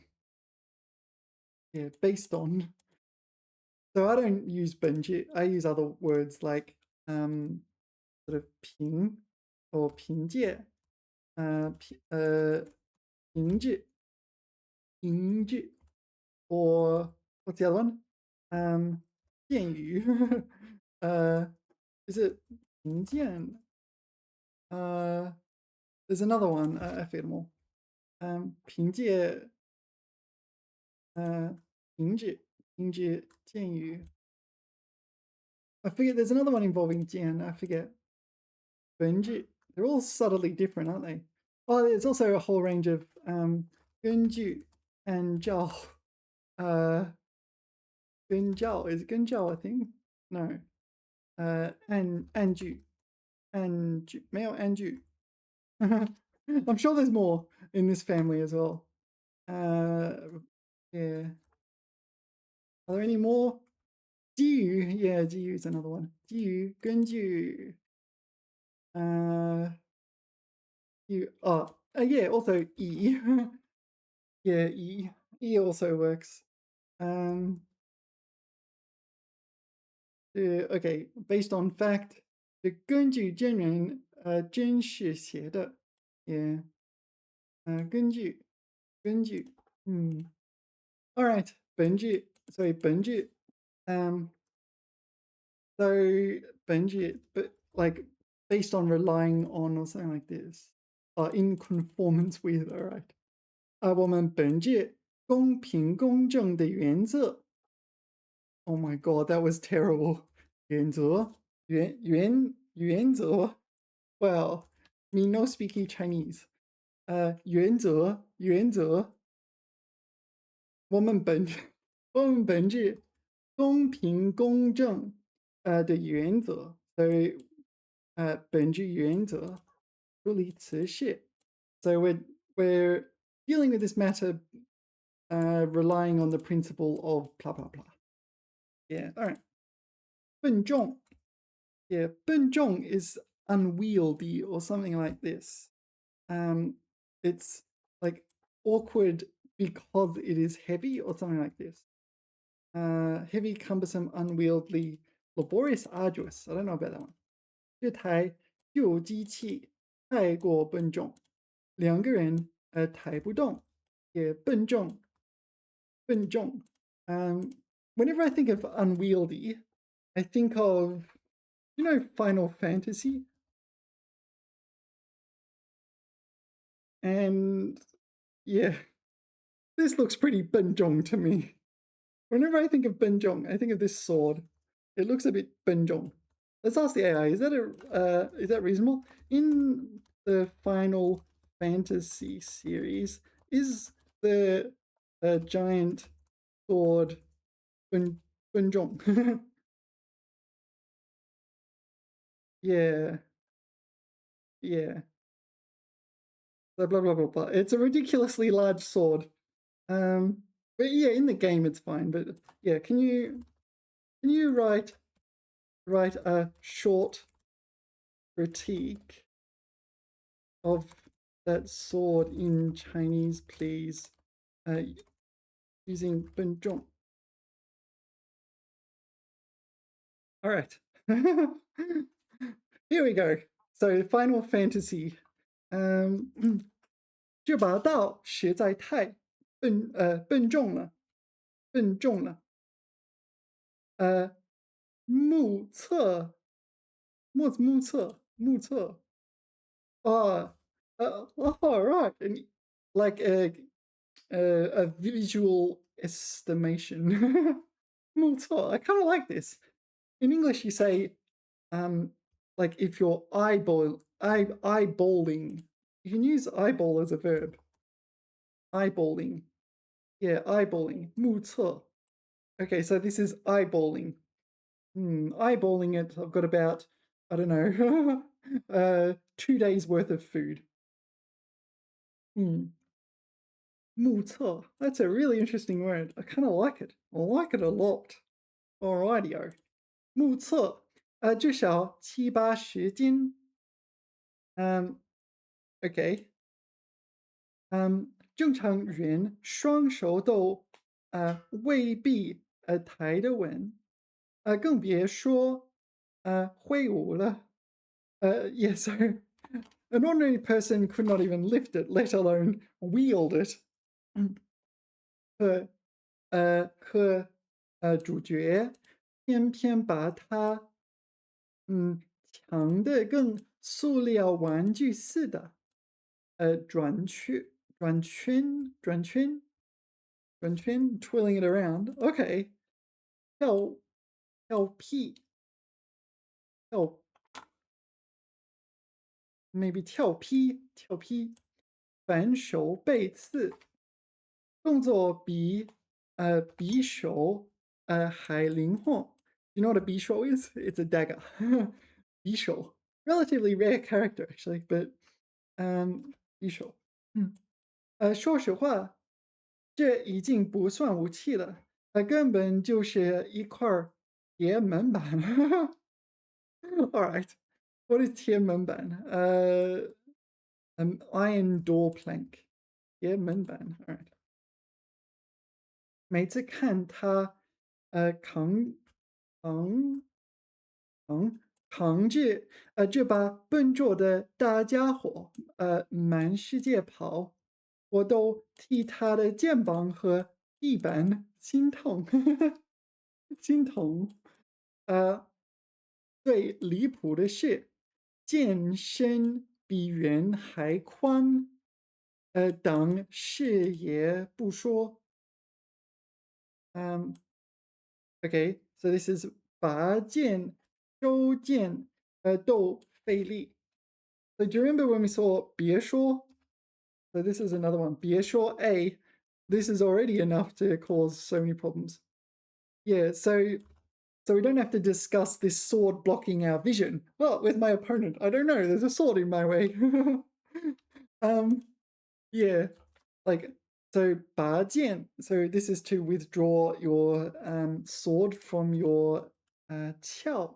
yeah, based on. So I don't use 本句. I use other words like sort of 凭 or 凭借. 凭据 凭据 or what's the other one? 见语 is it 凭见? There's another one. I forget them all. 凭借凭据见语. I forget. There's another one involving 见. I forget. 本句. They're all subtly different, aren't they? Oh, there's also a whole range of 根据 and 照. 根照 is it 根照 I think? No. 按句 没有按句. I'm sure there's more in this family as well. Yeah. Are there any more? 基于 yeah, 基于 is another one. 基于根据 you yeah, also e. Yeah, e also works. Okay, based on fact. 根据真人真实写的 yeah. 根据 all right. 本句 so 本句 but like based on relying on or something like this. In conformance with, all right. 我们本句公平公正的原则. Oh my god, that was terrible. 原则原则 Well, me no speaking Chinese. 原则我们本句公平公正的原则. So 本句原则处理此事. So we're dealing with this matter relying on the principle of blah blah blah. Yeah, all right. 笨重 Yeah, 笨重 is unwieldy or something like this. It's like awkward because it is heavy or something like this. Heavy, cumbersome, unwieldy, laborious, arduous. I don't know about that one. 这台旧机器太过笨重，两个人抬不动，也笨重。Whenever I think of unwieldy, I think of Final Fantasy. And yeah, this looks pretty benjong to me. Whenever I think of benjong, I think of this sword. It looks a bit benjong. Let's ask the AI. Is that reasonable? In the Final Fantasy series, is the giant sword benjong? Yeah. Yeah. Blah blah blah blah blah. It's a ridiculously large sword. But yeah, in the game it's fine. But yeah, can you write a short critique of that sword in Chinese, please, using 笨重? All right. Here we go. So Final Fantasy. 这把刀实在太笨重了。目测目测。Oh, all right. And like a visual estimation. 目测. I kind of like this. In English, you say, like if you're eyeballing, you can use eyeball as a verb. Eyeballing. Yeah, eyeballing. 目测. Okay, so this is eyeballing. Eyeballing it, I've got about, I don't know, 2 days worth of food. 目测. That's a really interesting word. I kind of like it. I like it a lot. Alrighty-o. 目测. 至少7、8、10斤. Okay. 正常人双手都未必抬得稳，更别说挥舞了。Yeah, so an ordinary person could not even lift it, let alone wield it. 可主角偏偏把它抢得跟塑料玩具似的。转圈，twirling it around. Okay. 跳屁, maybe 跳劈，反手背刺，动作比匕首还灵活。You know what a 匕首 is? It's a dagger. 匕首. Relatively rare character, actually, but 匕首. 说实话，这已经不算武器了，根本就是一块铁门板。All right. What is 铁门板? An iron door plank. 铁门板. All right. 每次看他扛着这把笨重的大家伙，满世界跑，我都替他的肩膀和地板心痛。心痛。最离谱的是，健身比人还宽。当视野不说。Okay, so this is 拔剑、收剑，都费力. So do you remember when we saw 别说? So this is another one. 别说 A. This is already enough to cause so many problems. Yeah, so we don't have to discuss this sword blocking our vision. Well, with my opponent, I don't know. There's a sword in my way. Yeah, like so 拔剑. So this is to withdraw your sword from your 鞘.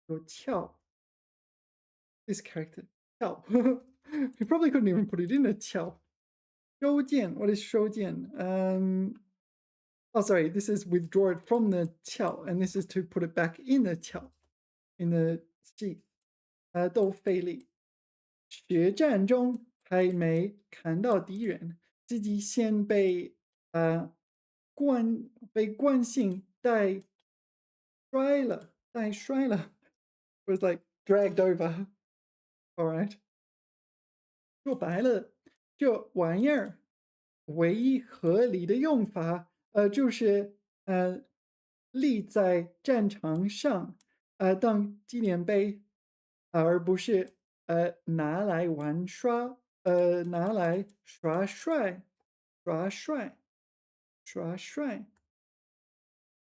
Your 鞘. This character. 鞘. You probably couldn't even put it in a 鞘. 收剑. What is 收剑? Oh, sorry. This is withdraw it from the 鞘, and this is to put it back in the 鞘, in the sheath. 都费力. 决战中还没砍到敌人，自己先被惯性带摔了. Was like dragged over. All right. 说白了，就玩意儿，唯一合理的用法，就是立在战场上，当纪念碑，而不是拿来玩耍帅。I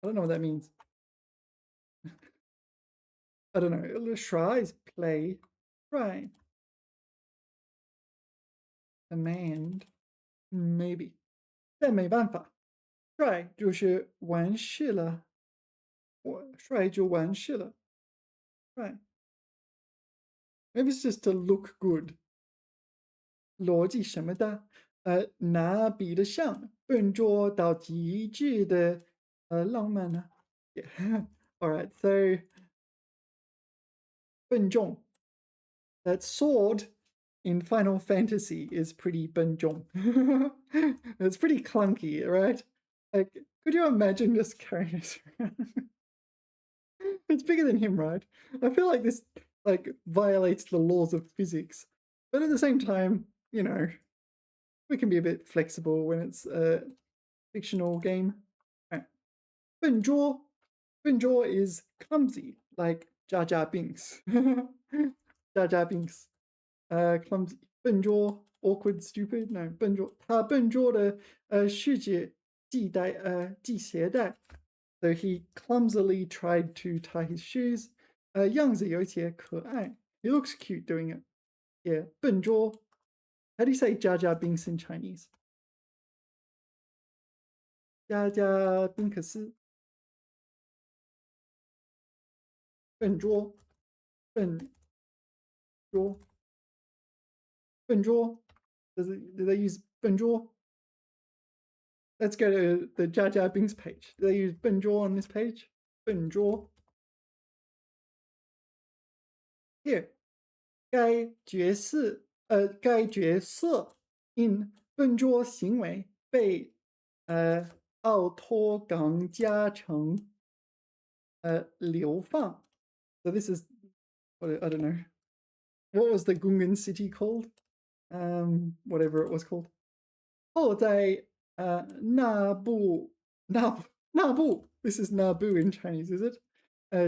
don't know what that means. I don't know. Schwa is play. Right. Command. Maybe. 但没办法，帅就是完事了。帅就完事了。Right. Maybe it's just to look good. 逻辑什么的，拿比得上笨拙到极致的浪漫呢? Yeah. All right. So 笨重. That sword in Final Fantasy is pretty 笨重. It's pretty clunky, right? Like, could you imagine just carrying this around? It's bigger than him, right? I feel like this like violates the laws of physics. But at the same time, we can be a bit flexible when it's a fictional game. Right. 笨拙. 笨拙 is clumsy, like Jar Jar Binks. Jar Jar Binks. Clumsy. 笨拙 awkward, stupid. No, 笨拙. 他笨拙的世界系鞋带. So he clumsily tried to tie his shoes. 样子有些可爱. He looks cute doing it. Yeah, 笨拙. How do you say Jar Jar Binks in Chinese? 加加宾克斯. 笨拙. 笨拙. 笨拙. Do they use 笨拙? Let's go to the Jar Jar Binks page. Do they use 笨拙 on this page? 笨拙. Here. 该角色因笨拙行为被奥托冈加成流放. So this is what I don't know. What was the Gungan city called? Whatever it was called. 后在那部 this is Naboo in Chinese, is it?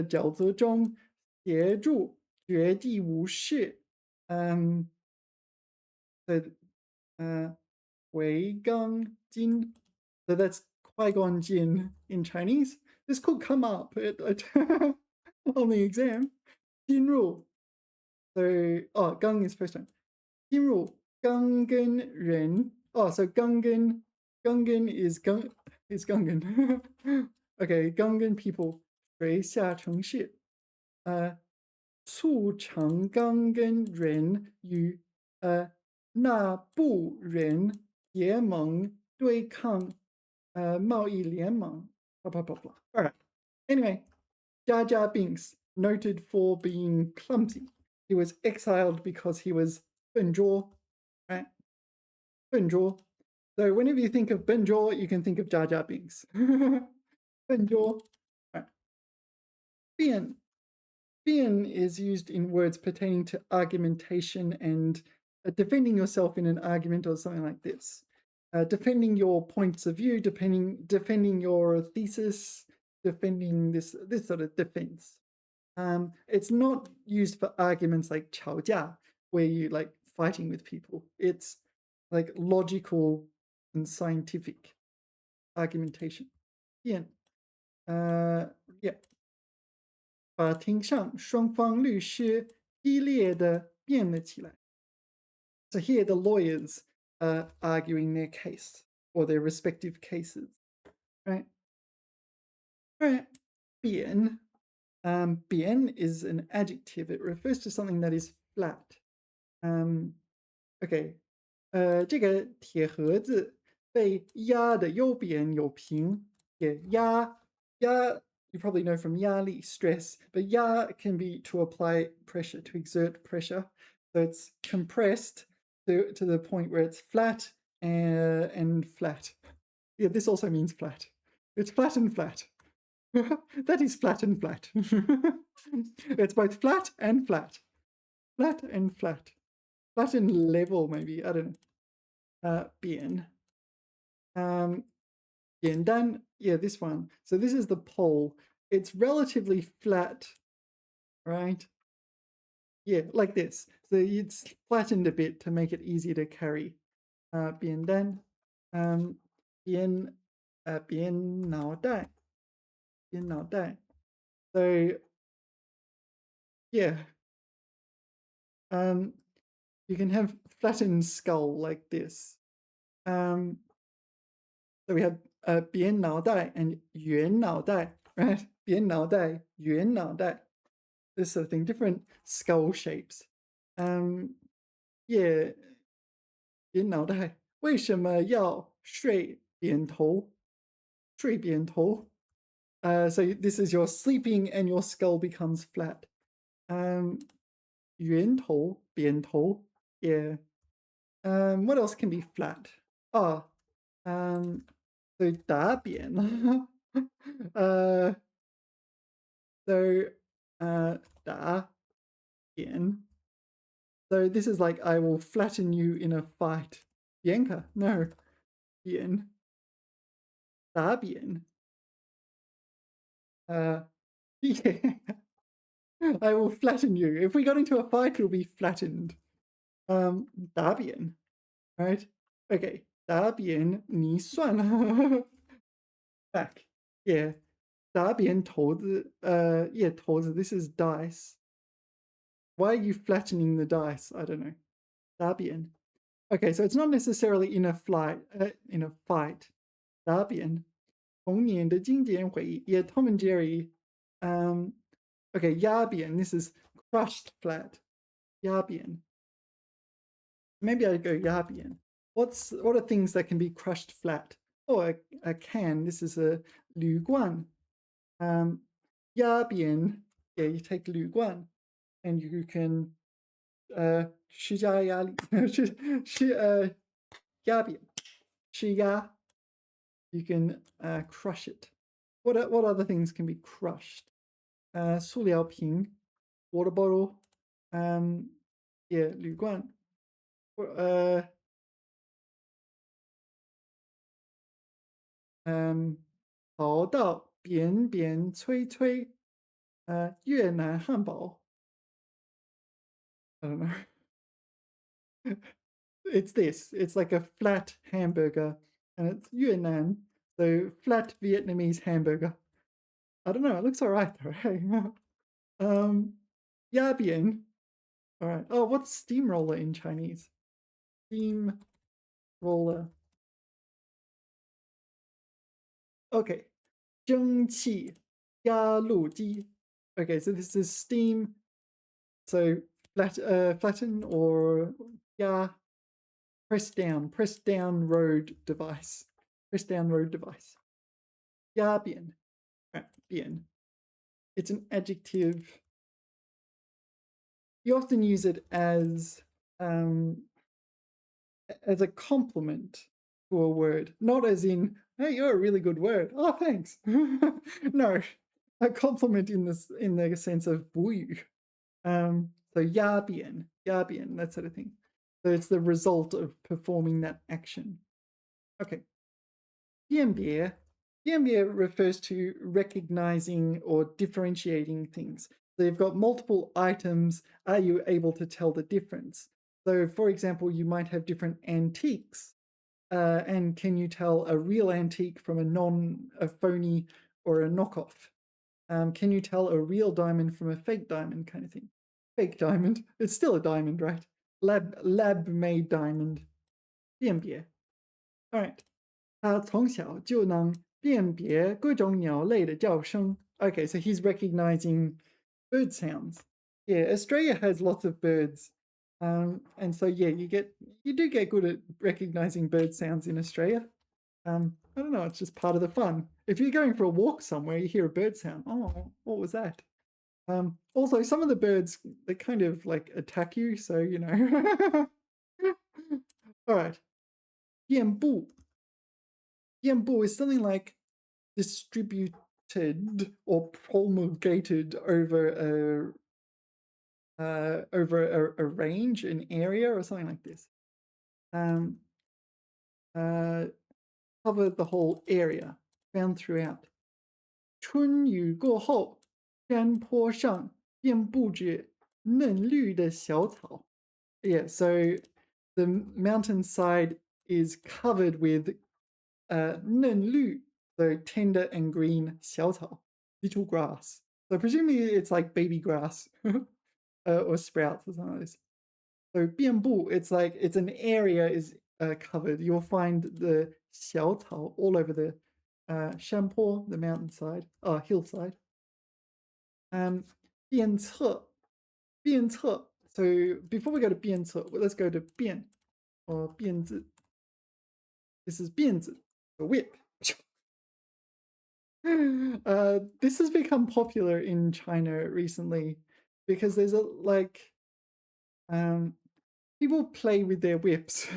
沼泽中协助绝地武士 so 回纲金 so that's Qui-Gon Jinn in Chinese. This could come up on the exam. 进入 so gang is first time. 进入刚跟人 so Gungan is Gungan. Okay, Gungan people 水下城市促成刚跟人与那部人结盟对抗贸易联盟 blah blah blah blah. All right. Anyway, Jar Jar Binks, noted for being clumsy. He was exiled because he was 笨拙, right? 笨拙. So whenever you think of 笨拙, you can think of Jar Jar Binks. 笨拙. Right. 辩. 辩 is used in words pertaining to argumentation and defending yourself in an argument or something like this. Defending your points of view, defending your thesis, defending this sort of defense. It's not used for arguments like 吵架, where you like fighting with people. It's like logical and scientific argumentation. 辩. Yeah. 法庭上，双方律师激烈的辩了起来. So here the lawyers are arguing their case or their respective cases, right? Right. 扁. 扁 is an adjective. It refers to something that is flat. Okay. 这个铁盒子被压得又扁又平. Yeah, 压 you probably know from 压力, stress, but 压 can be to apply pressure, to exert pressure. So it's compressed to the point where it's flat and flat. Yeah, this also means flat. It's flat and flat. That is flat and flat. It's both flat and flat. Flat and flat. Flat and level, maybe. I don't know. 扁. 简单, yeah, this one. So this is the pole. It's relatively flat, right? Yeah, like this. So it's flattened a bit to make it easier to carry. 扁担. 扁脑袋. 扁脑袋. So yeah. You can have flattened skull like this. So we have 扁脑袋 and 圆脑袋, right? 扁脑袋, 圆脑袋. This sort of thing, different skull shapes. Yeah. 扁脑袋. 为什么要睡扁头? 睡扁头. So this is you're sleeping and your skull becomes flat. 圆头, 扁头, yeah. What else can be flat? Oh, so 打扁. uh, so 打扁. So this is like I will flatten you in a fight. Bianca, no. Bien. 打扁. Yeah. I will flatten you. If we got into a fight, it'll be flattened. 打扁, right? Okay. 打扁你算. Back. Yeah. 打扁骰子. Yeah, 骰子. This is dice. Why are you flattening the dice? I don't know. 打扁. Okay, so it's not necessarily in a fight. 打扁. 童年的经典回忆. Yeah, Tom and Jerry. Okay, 压扁. This is crushed flat. 压扁. Maybe I'd go 压扁. What are things that can be crushed flat? Oh, a can. This is a 铝罐. 压扁. Yeah, you take 铝罐, and you can 施加压力. 压扁. 施压. You can crush it. What other things can be crushed? 塑料瓶, water bottle. Yeah, 铝罐. 跑道扁扁脆脆. 越南汉堡. I don't know. It's this. It's like a flat hamburger, and it's Yunnan, so flat Vietnamese hamburger. I don't know. It looks alright though. Hey. Ya bien. All right. Oh, what's steamroller in Chinese? Steamroller. Okay. 蒸汽压路机. Okay, so this is steam. So flatten or ya. Press down road device. Press down road device. 压扁. Bien. It's an adjective. You often use it as a compliment to a word, not as in, hey, you're a really good word. Oh, thanks. No, a compliment in the sense of 补语. So 压扁, that sort of thing. So it's the result of performing that action. Okay. 辨别. 辨别 refers to recognizing or differentiating things. So you've got multiple items. Are you able to tell the difference? So, for example, you might have different antiques. And can you tell a real antique from a phony or a knockoff? Can you tell a real diamond from a fake diamond kind of thing? Fake diamond. It's still a diamond, right? Lab-made diamond. 辨别. All right. 他从小就能辨别各种鸟类的叫声. Okay, so he's recognizing bird sounds. Yeah, Australia has lots of birds. And so yeah, you do get good at recognizing bird sounds in Australia. I don't know, it's just part of the fun. If you're going for a walk somewhere, you hear a bird sound. Oh, what was that? Also, some of the birds, they kind of like attack you, so you know. All right. 遍布. 遍布 is something like distributed or promulgated over a range, an area, or something like this. Cover the whole area, found throughout. 春雨过后，山坡上遍布着嫩绿的小草. Yeah, so the mountainside is covered with 嫩绿, so tender and green 小草, little grass. So presumably it's like baby grass or sprouts or something like this. So 遍布, it's like it's an area is covered. You'll find the 小草 all over the 山坡, the mountainside, hillside. 鞭策. 鞭策. So before we go to 鞭策, let's go to 鞭 or 鞭子. This is 鞭子, the whip. This has become popular in China recently because there's a um people play with their whips.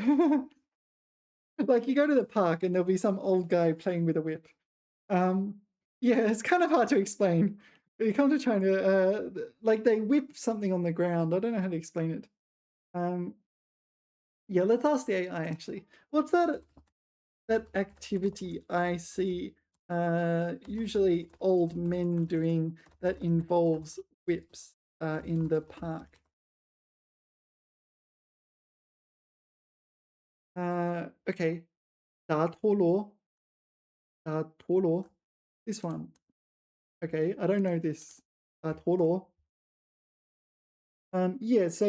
Like you go to the park and there'll be some old guy playing with a whip. Um, yeah, it's kind of hard to explain. You come to China, like they whip something on the ground. I don't know how to explain it. Um, yeah, let's ask the AI actually. What's that activity I see usually old men doing that involves whips in the park? Okay, 打陀螺, 打陀螺. This one. Okay, I don't know this. 打陀螺. Yeah, so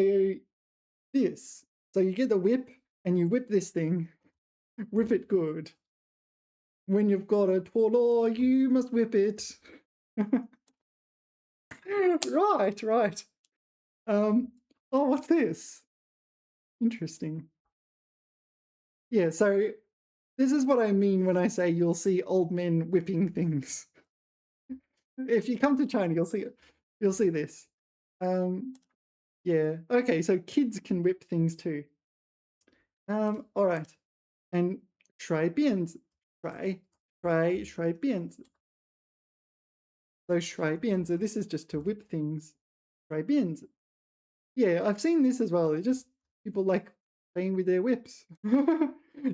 this. So you get the whip and you whip this thing, whip it good. When you've got a toro, you must whip it. Right, right. Oh, what's this? Interesting. Yeah, so this is what I mean when I say you'll see old men whipping things. If you come to China, you'll see it. You'll see this. Um, yeah. Okay, so kids can whip things too. All right. And 甩辫子, try 辫子. So 甩辫子, this is just to whip things. 甩辫子. Yeah, I've seen this as well. It's just people like playing with their whips.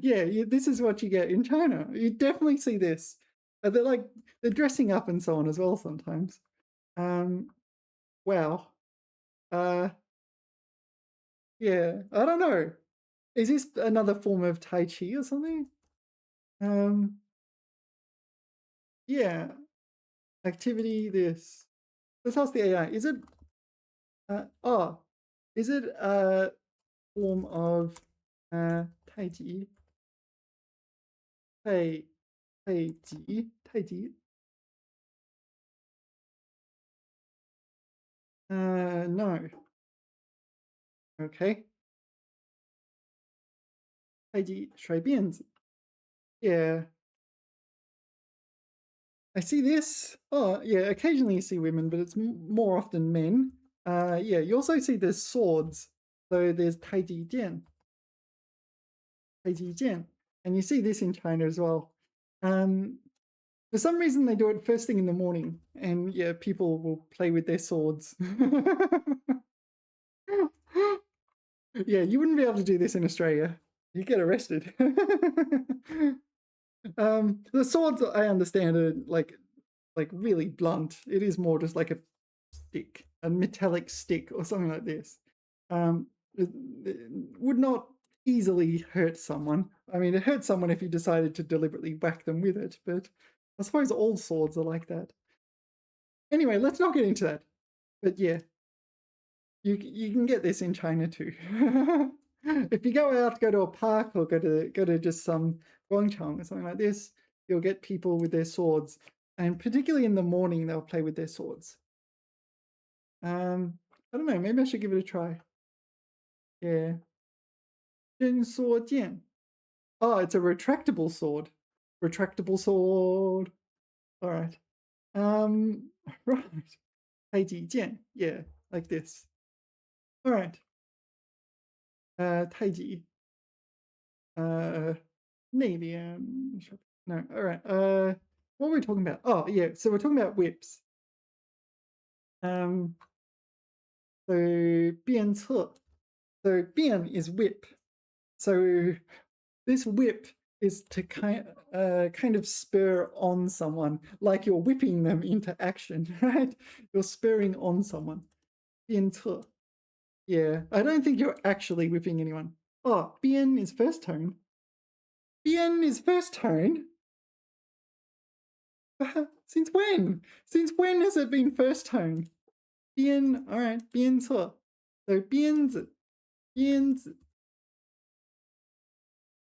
Yeah, this is what you get in China. You definitely see this. They're dressing up and so on as well sometimes. Um, wow. Uh, yeah, I don't know. Is this another form of Tai Chi or something? Um, yeah, activity this. Let's ask the AI. Oh, is it a form of Tai Chi? Tai Tai Chi? No. Okay. 太极甩辫子. Yeah, I see this. Oh, yeah, occasionally you see women, but it's more often men. Yeah, you also see there's swords. So there's 太极剑, and you see this in China as well. Um, for some reason, they do it first thing in the morning, and yeah, people will play with their swords. Yeah, you wouldn't be able to do this in Australia. You get arrested. The swords I understand are like really blunt. It is more just like a stick, a metallic stick or something like this. It would not easily hurt someone. I mean, it hurts someone if you decided to deliberately whack them with it, but I suppose all swords are like that. Anyway, let's not get into that. But yeah, you can get this in China too. If you go out, go to a park or go to just some guangchang or something like this, you'll get people with their swords, and particularly in the morning, they'll play with their swords. I don't know. Maybe I should give it a try. Yeah, 伸缩剑. Oh, it's a retractable sword. Retractable sword. All right. Right. 太极剑. Yeah, like this. All right. 太极. Uh, 内敛. No. All right. What were we talking about? Oh, yeah. So we're talking about whips. Um, so 鞭策. So 鞭 is whip. So this whip is to kind of spur on someone, like you're whipping them into action, right? You're spurring on someone. 鞭策. Yeah, I don't think you're actually whipping anyone. Oh, 鞭 is first tone. 鞭 is first tone? Since when? Since when has it been first tone? 鞭, all right, 鞭策. So 鞭子, 鞭子.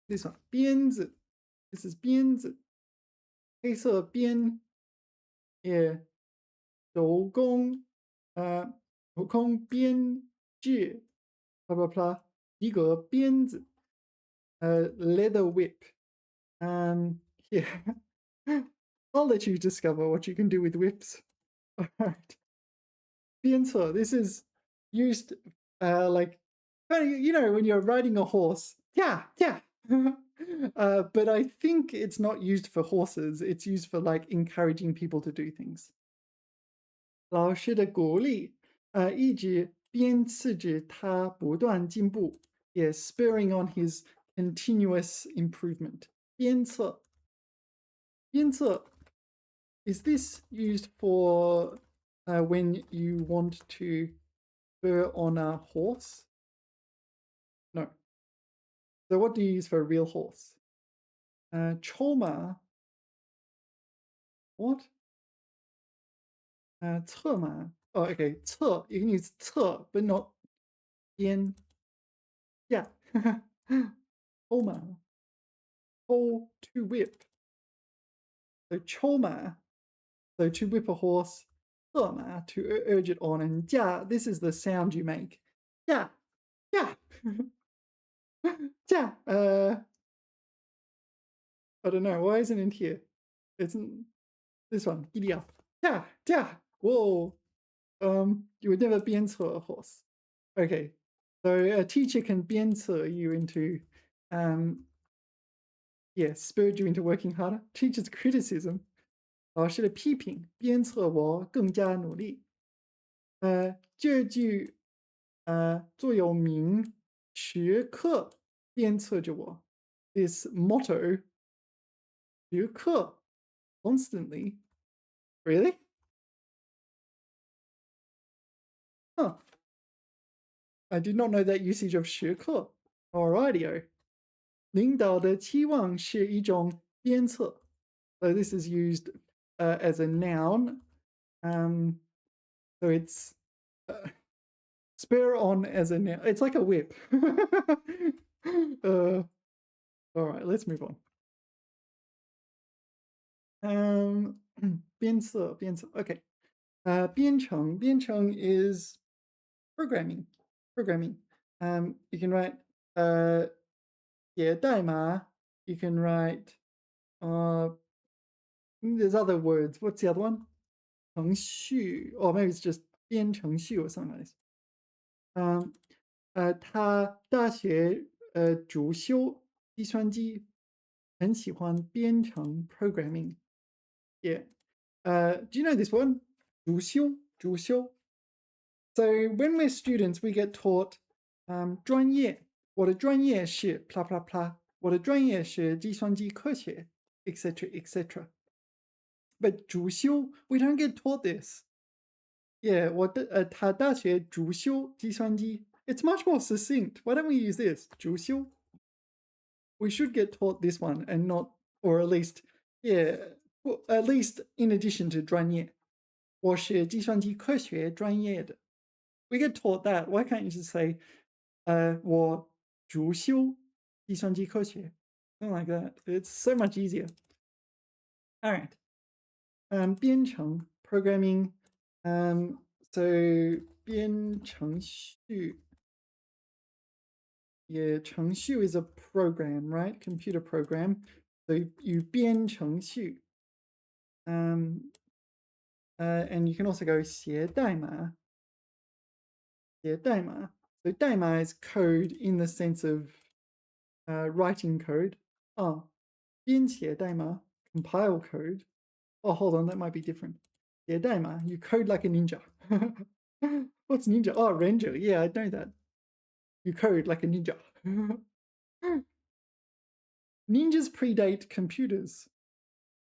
This one, 鞭子. This is 鞭子. 黑色边, yeah. 手工, uh, 手工编制, blah blah blah. 一个鞭子, leather whip. Yeah. I'll let you discover what you can do with whips. All right. 鞭策, this is used like, you know, when you're riding a horse. Yeah, yeah. But I think it's not used for horses. It's used for like encouraging people to do things. 老师的鼓励，一直鞭策着他不断进步，也 spurring on his continuous improvement. 鞭策，鞭策 is this used for when you want to spur on a horse? No. So what do you use for a real horse? Choma. What? 策马. Oh, okay. 策. You can use 策, but not 鞭. Yeah. Choma. Oh, to whip. So choma. So to whip a horse. 策马, to urge it on. And 驾, this is the sound you make. 驾. Yeah. 驾. I don't know. Why isn't it here? It's this one. Giddy up. Yeah. Yeah. Whoa. You would never 鞭策 a horse. Okay. So a teacher can 鞭策 you into, spurred you into working harder. Teacher's criticism. 老师的批评鞭策我更加努力。这句座右铭时刻鞭策着我。This motto 时刻 constantly. Really? Huh. I did not know that usage of 时刻. Alrighty. 领导的期望是一种鞭策. So this is used as a noun. So it's spur on as a noun. It's like a whip. All right, let's move on. 编策. Okay. 编程 is programming. You can write 写代码. You can write there's other words. What's the other one? 程序, or maybe it's just 编程序 or something like this. 他大学主修计算机，很喜欢编程 programming. Yeah. Do you know this one? 主修. So when we're students, we get taught 专业，我的专业是 blah blah blah，我的专业是计算机科学 etc etc. But 主修 we don't get taught this. Yeah, 他大学主修计算机. It's much more succinct. Why don't we use this? 主修. We should get taught this one and not, or at least, at least in addition to 专业。我是计算机科学专业的. We get taught that. Why can't you just say, 我主修计算机科学? Something like that. It's so much easier. All right. 编程 programming. So 编程序. Yeah, 程序 is a program, right? Computer program. So you 编程序. And you can also go 写代码. 写代码. So 代码 is code in the sense of writing code. 编写代码, compile code. Oh, hold on, that might be different. 写代码, you code like a ninja. What's ninja? Oh, ranger. Yeah, I know that. You code like a ninja. Ninjas predate computers.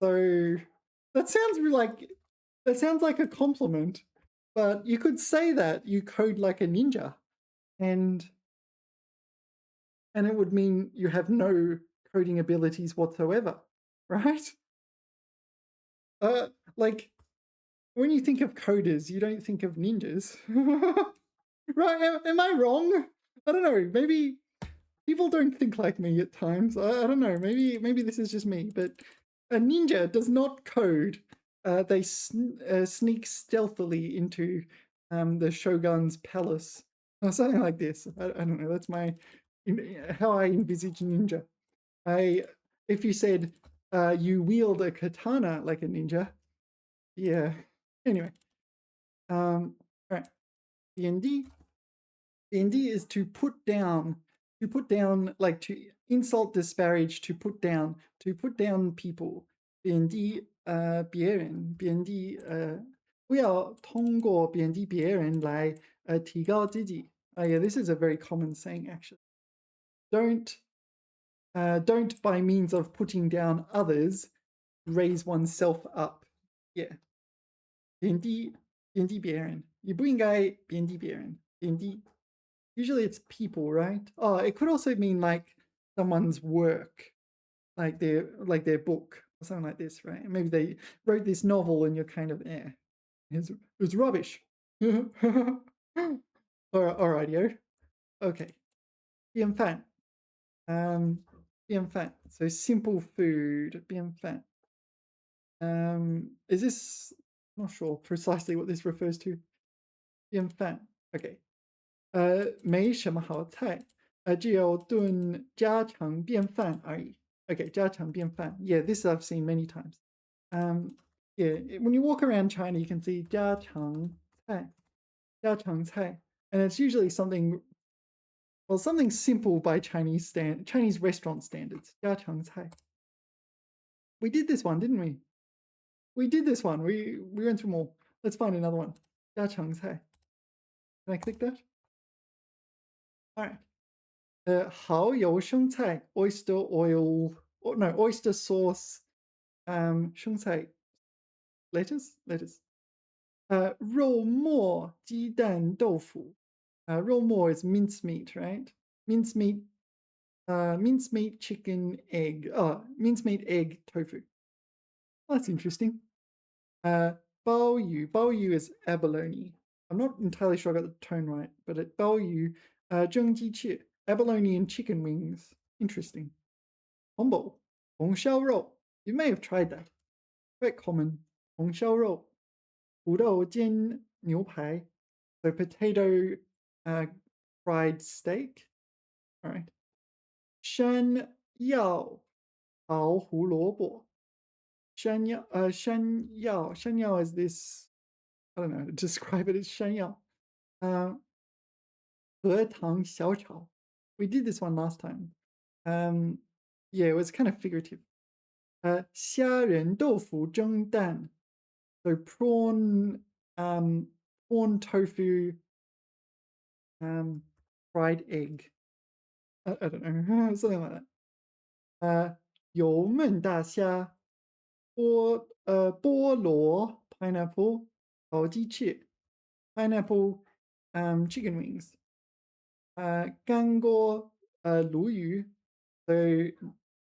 So that sounds like a compliment, but you could say that you code like a ninja, and it would mean you have no coding abilities whatsoever, right? Like when you think of coders, you don't think of ninjas. Right? Am I wrong? I don't know. Maybe people don't think like me at times. I don't know. Maybe this is just me. But a ninja does not code. They sneak stealthily into the shogun's palace or something like this. I don't know. That's how I envisage ninja. If you said you wield a katana like a ninja. Yeah. Anyway, all right. BND. BND is to put down, like to insult, disparage, to put down people. BND 别人 BND 不要通过贬低别人来提高自己. Yeah, this is a very common saying actually. Don't by means of putting down others raise oneself up. Yeah. 贬低别人，你不应该贬低别人。贬低 usually it's people, right? Oh, it could also mean like someone's work, like their book or something like this, right? Maybe they wrote this novel and you're kind of it's rubbish. Alrighty. Okay. 便饭. 便饭. So simple food. 便饭. Is this? I'm not sure precisely what this refers to. 便饭. Okay. 没什么好菜，只有炖家常便饭而已. Okay, 家常便饭. Yeah, this I've seen many times. Yeah, when you walk around China, you can see 家常菜, 家常菜, and it's usually something simple by Chinese restaurant standards. 家常菜. We did this one, didn't we? We did this one. We went through more. Let's find another one. 家常菜. Can I click that? All right. 蚝油生菜 oyster oil, no, oyster sauce, 生菜 lettuce. 肉末鸡蛋豆腐. 肉末 is mincemeat, right? Mincemeat chicken egg. Mincemeat egg tofu. That's interesting. 鲍鱼 is abalone. I'm not entirely sure I got the tone right, but 鲍鱼 蒸鸡翅 abalone and chicken wings. Interesting. Combo. 红烧肉. You may have tried that. Quite common. 红烧肉. 土豆煎牛排. So potato fried steak. All right. 山药炒胡萝卜. 山药 is this, I don't know how to describe it. It's 山药. 荷塘小炒. We did this one last time. Yeah, it was kind of figurative. 虾仁豆腐蒸蛋. So prawn tofu fried egg. I don't know, something like that. 油焖大虾. 菠萝 pineapple 烤鸡翅 pineapple chicken wings. 干锅鲈鱼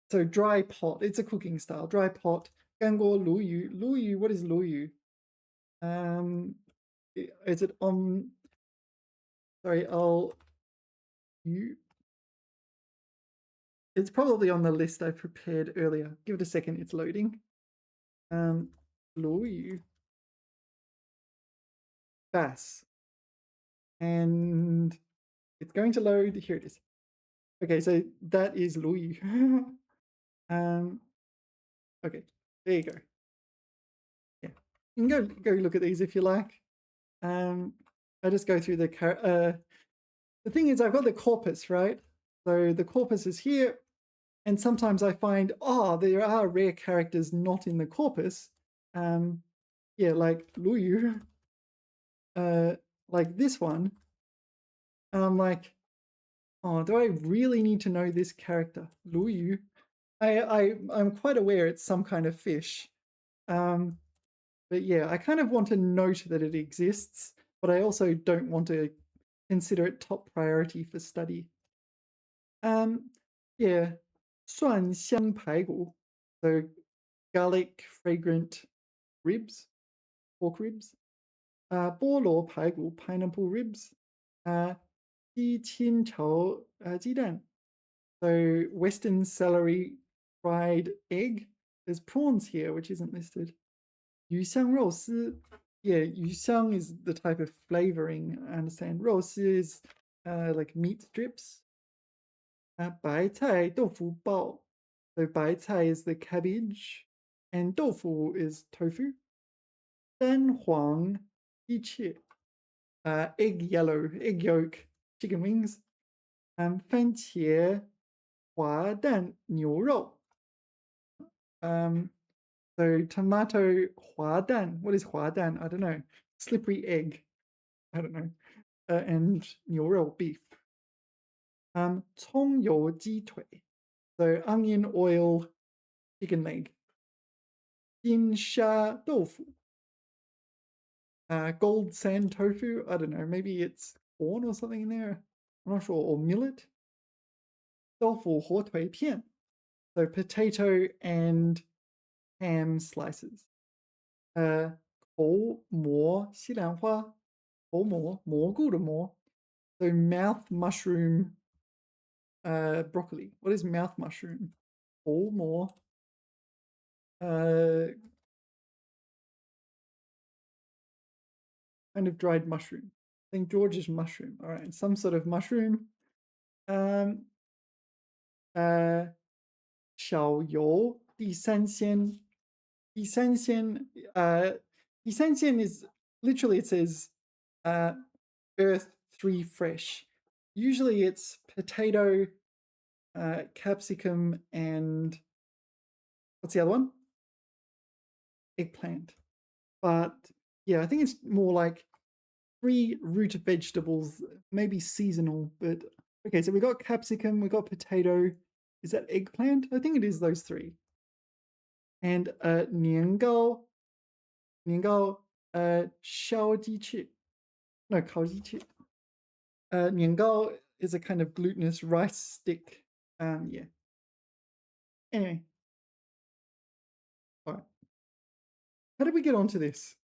so dry pot. It's a cooking style. Dry pot. 干锅鲈鱼 what is 鲈鱼? Is it on? Sorry, it's probably on the list I prepared earlier. Give it a second. It's loading. 鲈鱼 bass. And it's going to load. Here it is. Okay, so that is 鲈鱼. Okay, there you go. Yeah, you can go look at these if you like. I just go through the thing is I've got the corpus, right? So the corpus is here, and sometimes I find there are rare characters not in the corpus. Yeah, like 鲈鱼, like this one, and I'm like, do I really need to know this character? 鲈鱼. I'm quite aware it's some kind of fish. But yeah, I kind of want to note that it exists, but I also don't want to consider it top priority for study. Yeah, 蒜香排骨, so garlic fragrant ribs, pork ribs. 菠萝排骨 pineapple ribs. 鸡清炒鸡蛋, so western celery fried egg. There's prawns here, which isn't listed. 鱼香肉丝. Yeah, 鱼香 is the type of flavoring, I understand. 肉丝 is like meat strips. 白菜豆腐包. So 白菜 is the cabbage, and 豆腐 is tofu. 蛋黄鸡翅 egg yellow, egg yolk, chicken wings. 番茄滑蛋牛肉. So tomato 滑蛋. What is 滑蛋? I don't know. Slippery egg. I don't know. And 牛肉 beef. 葱油鸡腿. So onion oil chicken leg. 金沙豆腐. Gold sand tofu. I don't know. Maybe it's corn or something in there. I'm not sure. Or millet. 豆腐火腿片. So potato and ham slices. 口蘑西兰花. 口蘑蘑菇的蘑. So mouth mushroom broccoli. What is mouth mushroom? 口蘑 kind of dried mushroom. St. George's mushroom. All right, some sort of mushroom. 小油地三鲜. 地三鲜 is literally it says earth 3 fresh. Usually it's potato, capsicum, and what's the other one? Eggplant. But yeah, I think it's more like 3 root vegetables, maybe seasonal, but okay, so we got capsicum, we got potato. Is that eggplant? I think it is those 3. And 年糕 烧鸡翅 no 烤鸡翅 年糕 is a kind of glutinous rice stick. Yeah. Anyway. All right. How did we get onto this?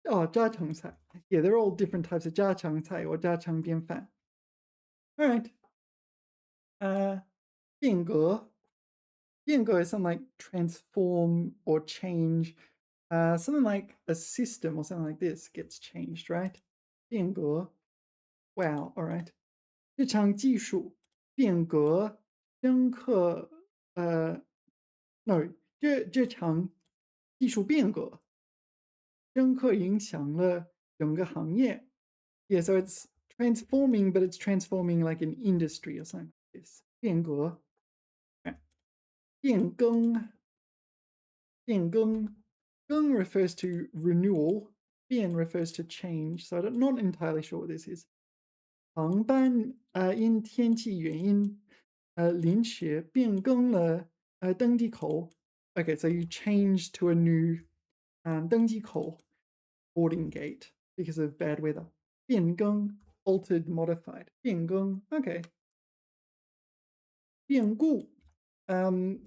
Oh, 家常菜. Yeah, they're all different types of 家常菜 or 家常便饭. All right. 变革 变革 is something like transform or change. Something like a system or something like this gets changed, right? 变革 Wow, all right. 日常技术变革深刻no 日常技术变革深刻影响了整个行业. Yeah, so it's transforming, but it's transforming like an industry or something like this. 变革 变更 变更 更 refers to renewal. 变 refers to change. So I'm not entirely sure what this is. 航班因天气原因临时变更了登机口. Okay, so you change to a new 登机口 boarding gate because of bad weather. 变更 altered, modified. 变更 okay. 变故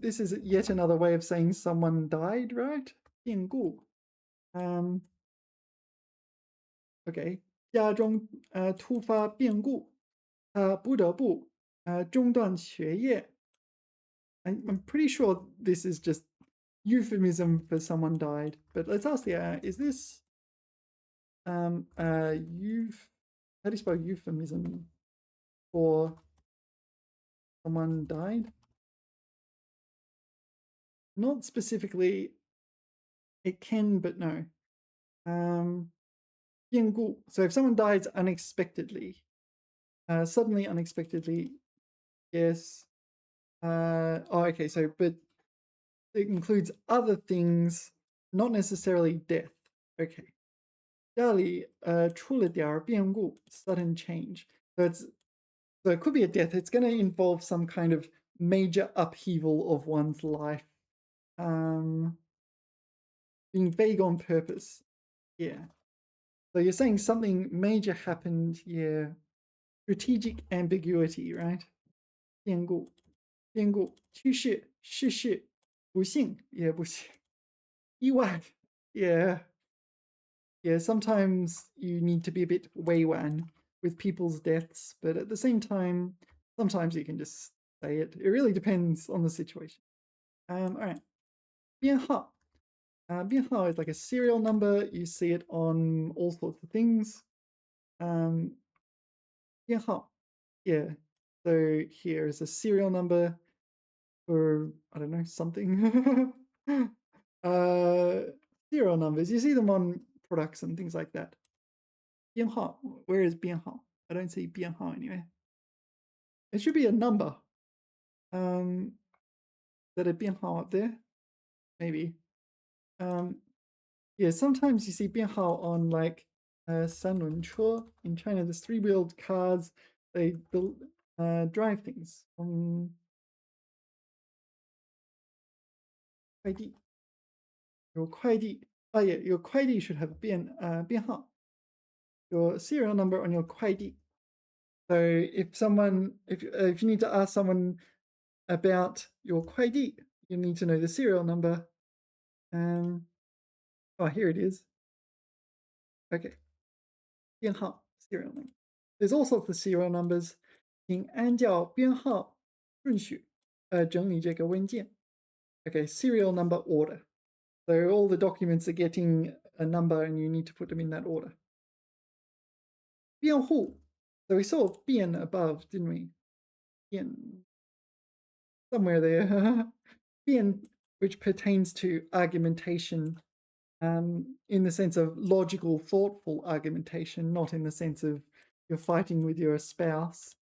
this is yet another way of saying someone died, right? 变故 okay. 家中突发变故不得不中断学业. I'm pretty sure this is just euphemism for someone died, but let's ask the is this how do you spell euphemism for someone died? Not specifically. It can, but no. 变故 so if someone dies unexpectedly, suddenly, unexpectedly, yes. Okay, so but it includes other things, not necessarily death. Okay. 家里出了点儿变故 sudden change. So it could be a death. It's going to involve some kind of major upheaval of one's life. Being vague on purpose. Yeah. So you're saying something major happened, yeah. Strategic ambiguity, right? 变故趋势世事不幸 yeah 不幸意外 yeah. Yeah, sometimes you need to be a bit weiwan with people's deaths, but at the same time, sometimes you can just say it. It really depends on the situation. All right. 编号. 编号 is like a serial number. You see it on all sorts of things. 编号. Yeah. So here is a serial number. or I don't know, something. uh, serial numbers. You see them on products and things like that. 编号. Where is 编号? I don't see 编号 anywhere. It should be a number. Is that a 编号 up there? Maybe. Um, yeah, sometimes you see 编号 on like 三轮车. In China, there's three-wheeled cars. They build, drive things. 快递. Your 快递. Oh yeah, your 快递 should have 编号. Your serial number on your 快递. So if you need to ask someone about your 快递, you need to know the serial number. Oh, here it is. Okay. 编号 serial number. There's all sorts of serial numbers. 请按照编号顺序整理这个文件. Okay, serial number order. So all the documents are getting a number and you need to put them in that order. 辩护. So we saw 辩 above, didn't we? 辩 somewhere there. 辩, which pertains to argumentation, in the sense of logical, thoughtful argumentation, not in the sense of you're fighting with your spouse.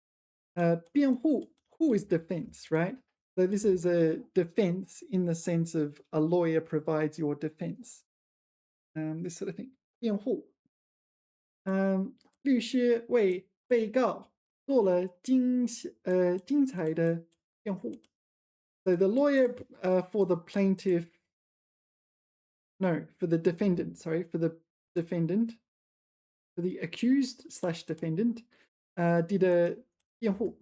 辩护, who is defense, right? So this is a defense in the sense of a lawyer provides your defense. This sort of thing. 辩护. 律师为被告做了精彩的辩护. So the lawyer for the plaintiff, no, for the defendant, sorry, for the defendant, for the accused / defendant, did a 辩护.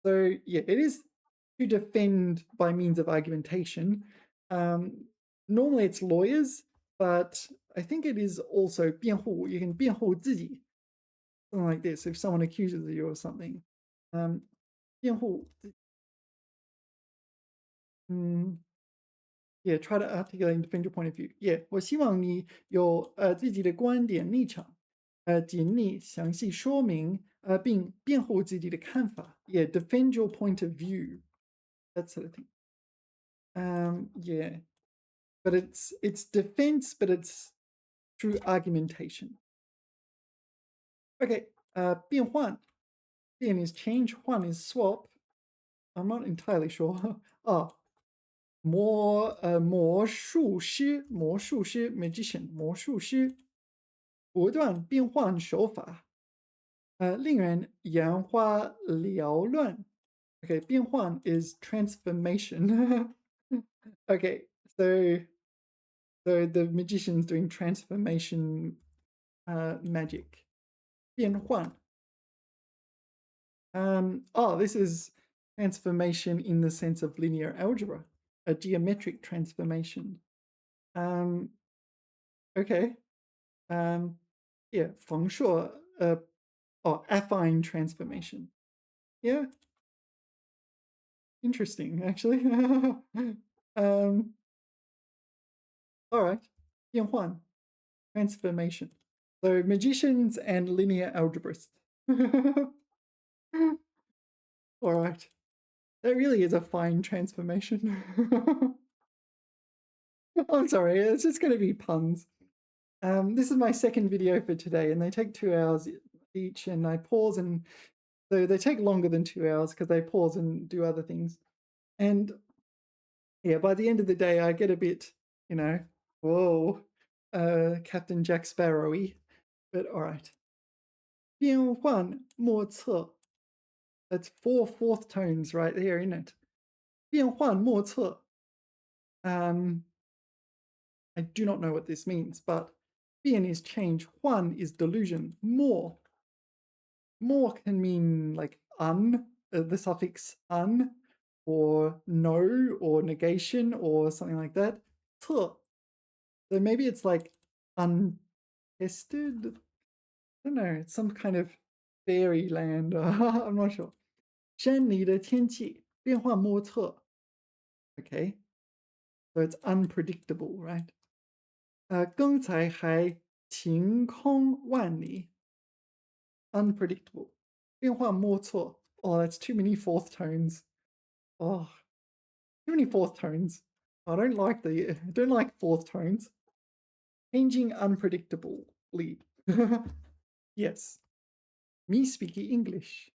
So yeah, it is to defend by means of argumentation. Normally it's lawyers, but I think it is also 辩护. You can 辩护自己, something like this, if someone accuses you or something. 辩护. Yeah, try to articulate and defend your point of view. Yeah, 我希望你有自己的观点立场，尽力详细说明并辩护自己的看法. Yeah, defend your point of view. That sort of thing. Yeah, but it's defense, but it's through argumentation. Okay, 变换. 变 is change, 换 is swap. I'm not entirely sure. 魔术师 magician 魔术师不断变换手法令人眼花缭乱 Okay, 变换 is transformation. Okay, so the magician's doing transformation magic. 变换 this is transformation in the sense of linear algebra, a geometric transformation. Okay. Yeah, 冯硕 affine transformation. Yeah. Interesting, actually. All right. 变换 transformation. So magicians and linear algebraists. All right. That really is a fine transformation. I'm sorry, it's just going to be puns. This is my second video for today, and they take 2 hours each, and I pause, and so they take longer than 2 hours because they pause and do other things. And yeah, by the end of the day, I get a bit, whoa, Captain Jack Sparrow-y, but all right. 变换莫测. That's 4 fourth tones right there, isn't it? 变换莫测. I do not know what this means, but 变 is change, 换 is delusion, more. More can mean like the suffix un, or no, or negation, or something like that. 测. So maybe it's like untested. I don't know, it's some kind of fairyland. I'm not sure. 山里的天气变化莫测. Okay, so it's unpredictable, right? 刚才还晴空万里. Unpredictable. 变化莫测. Oh, that's too many fourth tones. Oh, too many fourth tones. I don't like fourth tones. Changing unpredictably. Yes. Me speaking English.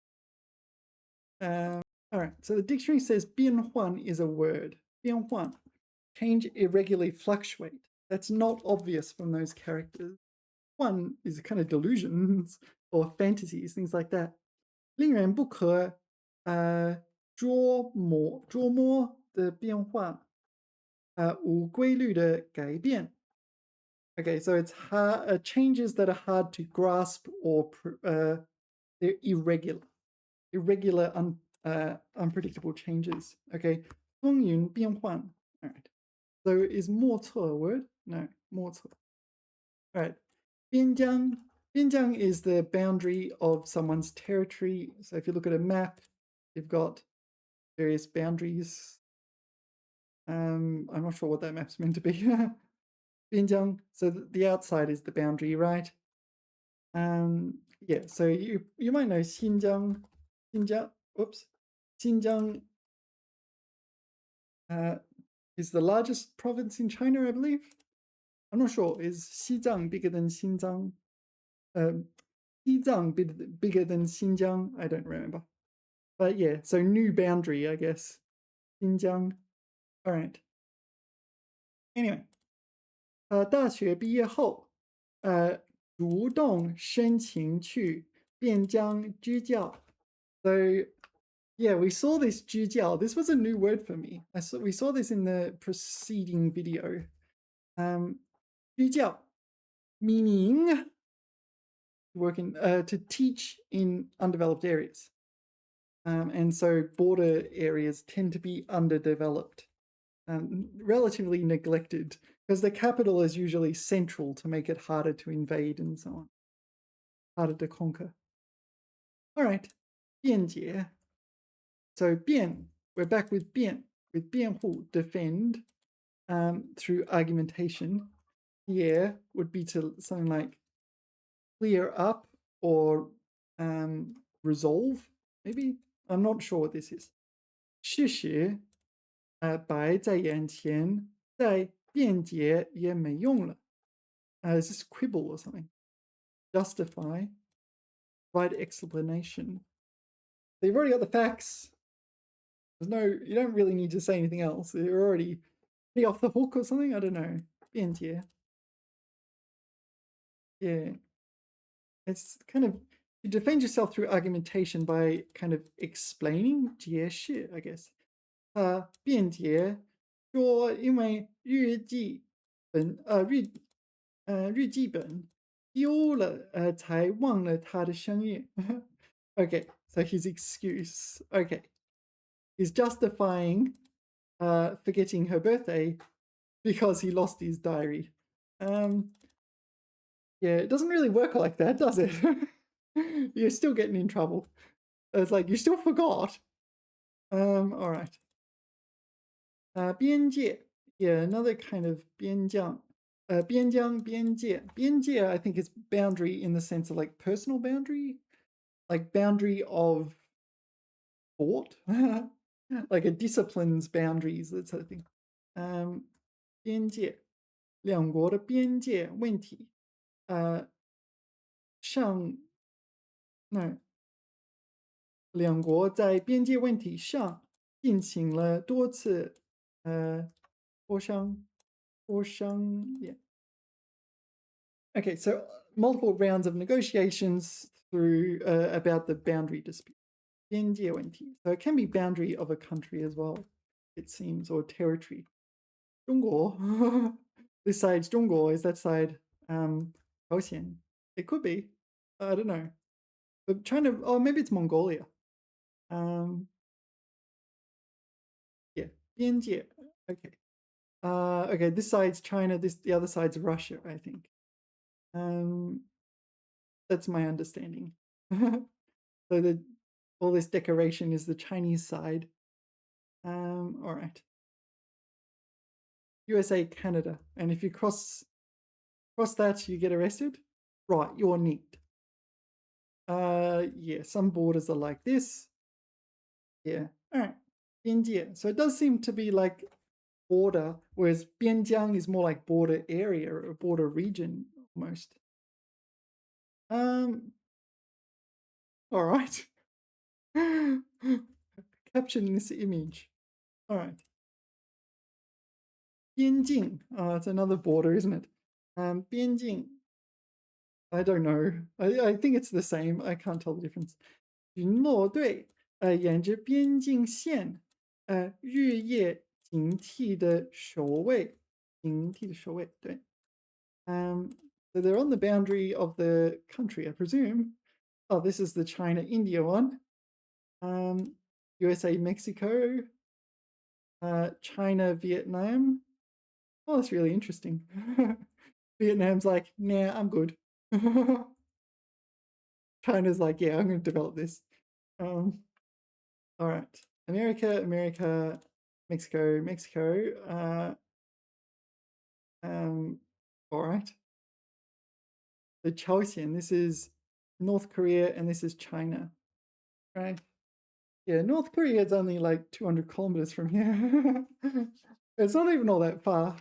All right, so the dictionary says 变换 is a word. 变换, change, irregularly fluctuate. That's not obvious from those characters. One is kind of delusions or fantasies, things like that. 令人不可捉摸的变化，无规律的改变。Okay, so it's hard, changes that are hard to grasp or they're irregular, unpredictable changes. Okay, 风云变幻. All right. So is 莫测 a word? No, 莫测. All right. 边疆. Bianjiang is the boundary of someone's territory. So if you look at a map, you've got various boundaries. I'm not sure what that map's meant to be. Bianjiang. So the outside is the boundary, right? Yeah. So you might know Xinjiang. Oops. Xinjiang is the largest province in China, I believe. I'm not sure. Is Xizang bigger than Xinjiang? Xizang bigger than Xinjiang? I don't remember. But yeah, so new boundary, I guess. Xinjiang. All right. Anyway, 大学毕业后，主动申请去边疆支教。So yeah, we saw this 支教. This was a new word for me. We saw this in the preceding video. 支教 meaning to teach in undeveloped areas. And so border areas tend to be underdeveloped, relatively neglected, because the capital is usually central to make it harder to invade and so on, harder to conquer. All right, 辩解. So 辩, we're back with 辩, with 辩护, defend, through argumentation. Here would be to something like clear up or resolve, maybe. I'm not sure what this is. 事实摆在眼前，再辩解也没用了。Is this quibble or something? Justify, provide explanation. So you've already got the facts. You don't really need to say anything else. You're already pretty off the hook or something. I don't know. 辩解. Yeah. It's kind of, you defend yourself through argumentation by kind of explaining 解释, I guess. 辩解说，因为日记本丢了，才忘了他的生日。Okay, so his excuse. Okay, he's justifying forgetting her birthday because he lost his diary. Yeah, it doesn't really work like that, does it? You're still getting in trouble. It's like you still forgot. All right. 边界, yeah, another kind of 边疆. 边疆, 边界. 边界, I think is boundary in the sense of like personal boundary, like boundary of thought, like a discipline's boundaries, that sort of thing. 边界, 两国的边界问题. No, 两国在边界问题上进行了多次磋商 yeah. Okay, so multiple rounds of negotiations through about the boundary dispute. 边界问题. So it can be boundary of a country as well, it seems, or territory. 中国 this side's 中国, is that side 朝鲜? It could be. I don't know. But China, maybe it's Mongolia. Yeah, 边界. Okay. Okay, this side's China, the other side's Russia, I think. That's my understanding. So all this decoration is the Chinese side. All right. USA, Canada. And if you cross that, you get arrested. Right, you're nicked. Yeah, some borders are like this. Yeah. All right. 边界. So it does seem to be like border, whereas 边疆 is more like border area or border region almost. Um, all right. Caption this image. All right. 边境. Oh, it's another border, isn't it? 边境. I don't know. I think it's the same. I can't tell the difference. 巡逻队沿着边境线日夜警惕的守卫，警惕的守卫，对。So they're on the boundary of the country, I presume. Oh, this is the China-India one. USA, Mexico, China, Vietnam. Oh, that's really interesting. Vietnam's like, nah, I'm good. China's like, yeah, I'm going to develop this. All right. America, America, Mexico, Mexico. All right. The Chaosian, this is North Korea and this is China, right? Yeah, North Korea is only like 200 kilometers from here. It's not even all that far.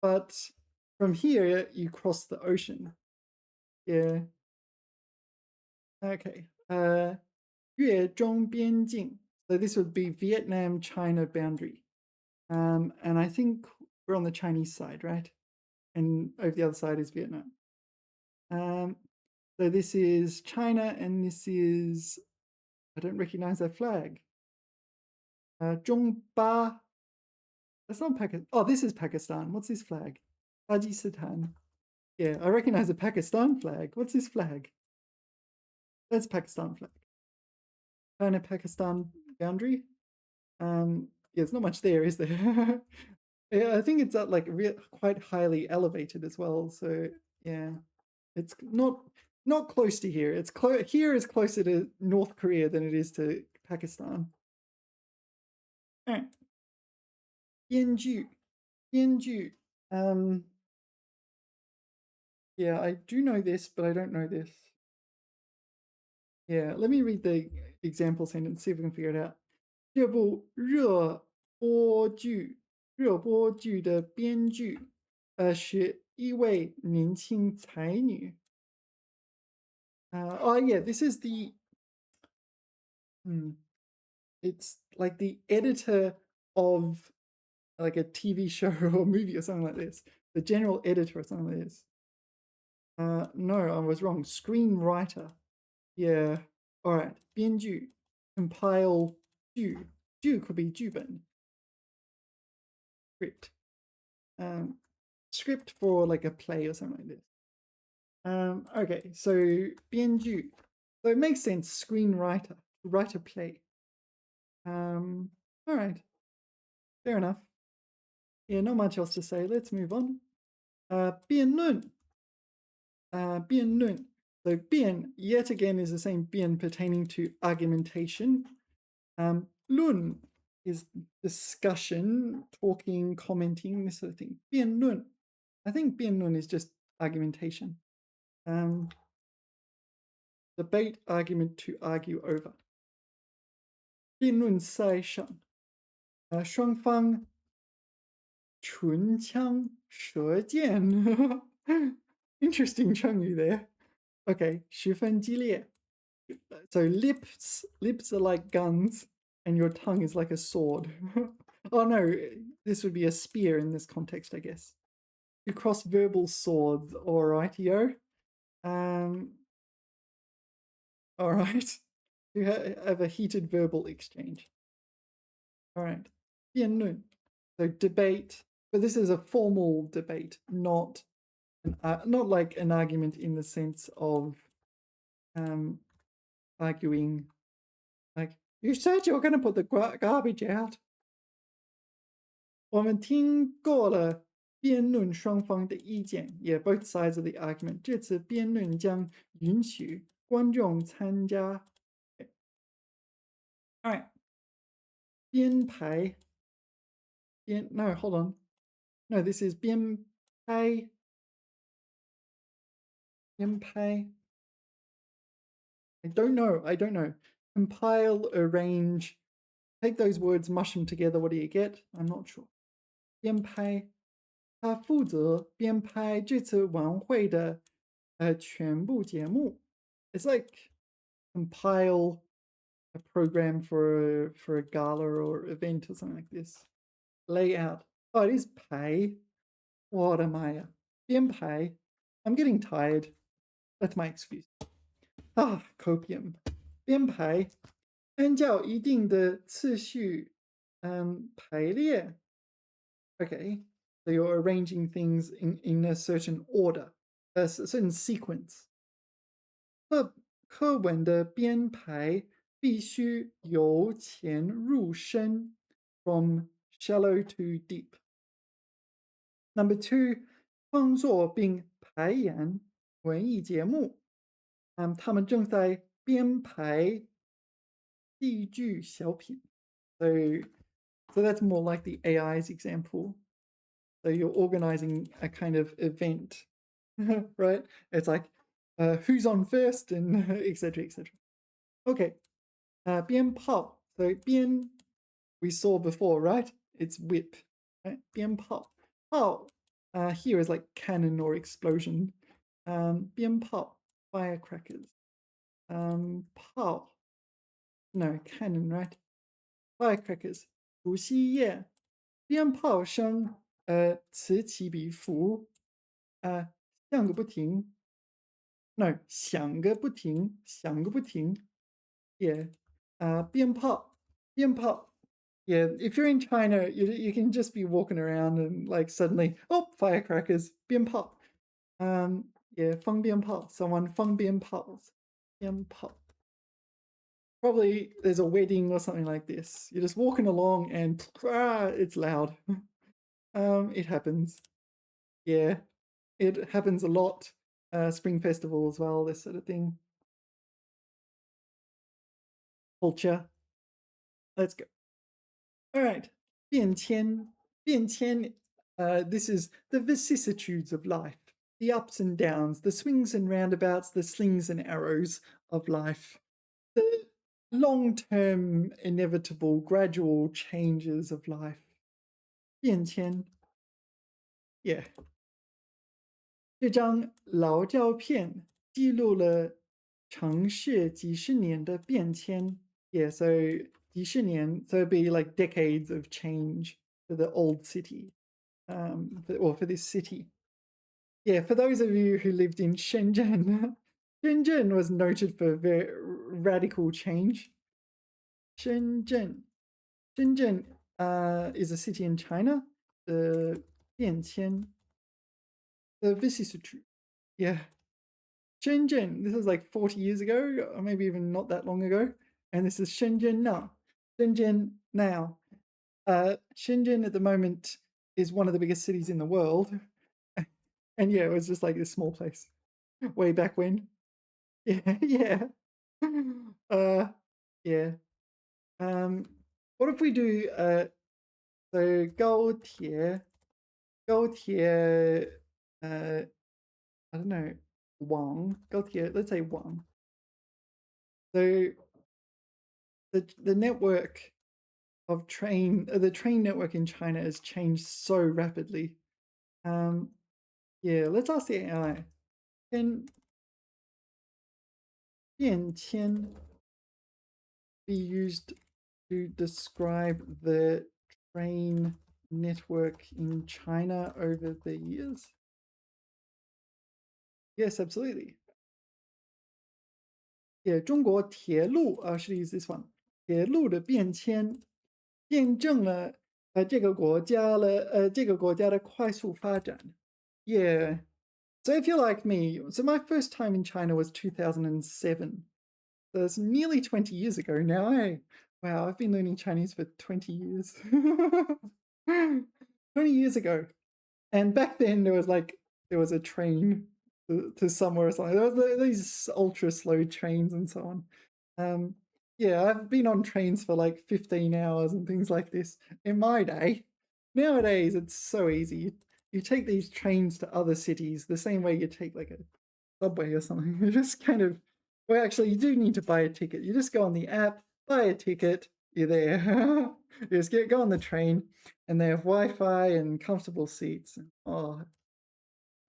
But from here, you cross the ocean. Yeah. Okay. 越中边境. So this would be Vietnam-China boundary. And I think we're on the Chinese side, right? And over the other side is Vietnam. So this is China, and this is, I don't recognize that flag. Zhongba. That's not Pakistan. Oh, this is Pakistan. What's this flag? Tajikistan. Yeah, I recognize the Pakistan flag. What's this flag? That's Pakistan flag. China-Pakistan boundary. Yeah, there's not much there, is there? Yeah, I think it's at like quite highly elevated as well. So yeah, it's not close to here. It's here is closer to North Korea than it is to Pakistan. All right. 边剧. Yeah, I do know this, but I don't know this. Yeah, let me read the example sentence, see if we can figure it out. 这部热播剧的编剧是一位年轻才女. Oh yeah, this is it's like the editor of like a TV show or movie or something like this. The general editor or something like this. No, I was wrong. Screenwriter. Yeah. All right. 编剧 compile 剧 could be 剧本 script. Script for like a play or something like this. Okay, so 编剧. So it makes sense. Screenwriter, write a play. All right. Fair enough. Yeah, not much else to say. Let's move on. 辩论. 辩论. So 辩 yet again is the same 辩 pertaining to argumentation. 论 is discussion, talking, commenting, this sort of thing. 辩论. I think 辩论 is just argumentation. Debate, argument, to argue over. 辩论赛上双方唇枪舌剑. Interesting 成语 there. Okay, 十分激烈. So lips are like guns, and your tongue is like a sword. Oh no, this would be a spear in this context, I guess. You cross verbal swords, alrightio. All right. You have a heated verbal exchange. All right. 辩论. So debate, but this is a formal debate, not like an argument in the sense of arguing like, you said you were going to put the garbage out. 我们听过了辩论双方的意见, yeah, both sides of the argument. 这次辩论将允许观众参加. Okay. All right. 编排. No, hold on. No, this is 编排. 编排. I don't know. compile, arrange, take those words, mush them together. What do you get? I'm not sure. 编拍，他负责编拍这次晚会的全部节目. It's like compile a program for a gala or event or something like this. Layout. Oh, it is pay. What am I? 编排. I'm getting tired. That's my excuse. Copium. 编排，按照一定的次序，排列. Okay, so you're arranging things in a certain order, a certain sequence. 课文的编排必须由浅入深 from shallow to deep. Number 2, 创作并排演文艺节目。他们正在编排戏剧小品。So that's more like the AI's example. So you're organizing a kind of event, right? It's like who's on first and etc. etc. Okay, 鞭炮. So 鞭 we saw before, right? It's whip, right? 鞭炮. 炮 here is like cannon or explosion. 鞭炮 firecrackers. 炮 no cannon, right? Firecrackers. 除夕夜鞭炮声此起彼伏响个不停 no 响个不停 yeah 鞭炮 yeah, if you're in China, you can just be walking around and like suddenly, oh, firecrackers, 鞭炮 yeah 放鞭炮 someone 放鞭炮 鞭炮 Probably there's a wedding or something like this. You're just walking along and it's loud. It happens. Yeah, it happens a lot. Spring festival as well, this sort of thing. Culture. Let's go. All right. 变迁. 变迁. This is the vicissitudes of life, the ups and downs, the swings and roundabouts, the slings and arrows of life. The long-term, inevitable, gradual changes of life. 变迁. Yeah. 这张老照片记录了城市几十年的变迁. Yeah, so 几十年, so it'd be like decades of change for the old city, or for this city. Yeah, for those of you who lived in Shenzhen, Shenzhen was noted for very radical change. Shenzhen. Shenzhen is a city in China. The 变迁, the vicissitude. Yeah. Shenzhen, this was like 40 years ago, or maybe even not that long ago. And this is Shenzhen now. Shenzhen now. Shenzhen at the moment is one of the biggest cities in the world. And yeah, it was just like this small place way back when. Yeah, yeah. Yeah. What if we do so 高铁 I don't know, Wang, 高铁, let's say Wang. So the network of the train network in China has changed so rapidly. Yeah, let's ask the AI. Can 变迁 be used to describe the train network in China over the years? Yes, absolutely. Yeah, 中国铁路 should use this one. 铁路的变迁见证了这个国家的快速发展. Yeah. So if you're like me, so my first time in China was 2007. So it's nearly 20 years ago now, eh? Wow, I've been learning Chinese for 20 years. 20 years ago. And back then there was a train to somewhere or something. There was these ultra slow trains and so on. Yeah, I've been on trains for like 15 hours and things like this in my day. Nowadays, it's so easy. You take these trains to other cities the same way you take like a subway or something. You just kind of Well, actually, you do need to buy a ticket. You just go on the app, buy a ticket, you're there. You just go on the train, and they have Wi-Fi and comfortable seats. Oh,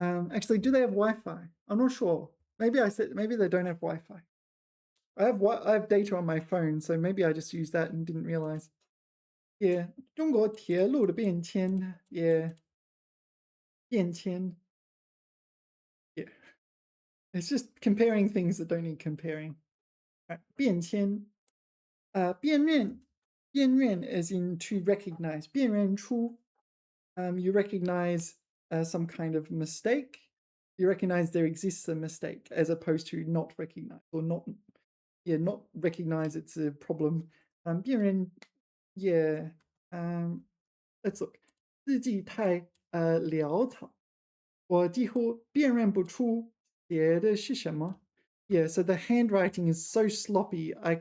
actually, do they have Wi-Fi? I'm not sure. Maybe I said maybe they don't have Wi-Fi. I have data on my phone, so maybe I just used that and didn't realize. Yeah, 中国铁路的变迁. Yeah, 变迁. Yeah, it's just comparing things that don't need comparing. Right, 变迁. 辨认 as in to recognize. 辨认出, you recognize some kind of mistake. You recognize there exists a mistake, as opposed to not recognize or not recognize it's a problem. 辨认, yeah. Let's look. 字迹太潦草，我几乎辨认不出写的是什么. Yeah, so the handwriting is so sloppy. I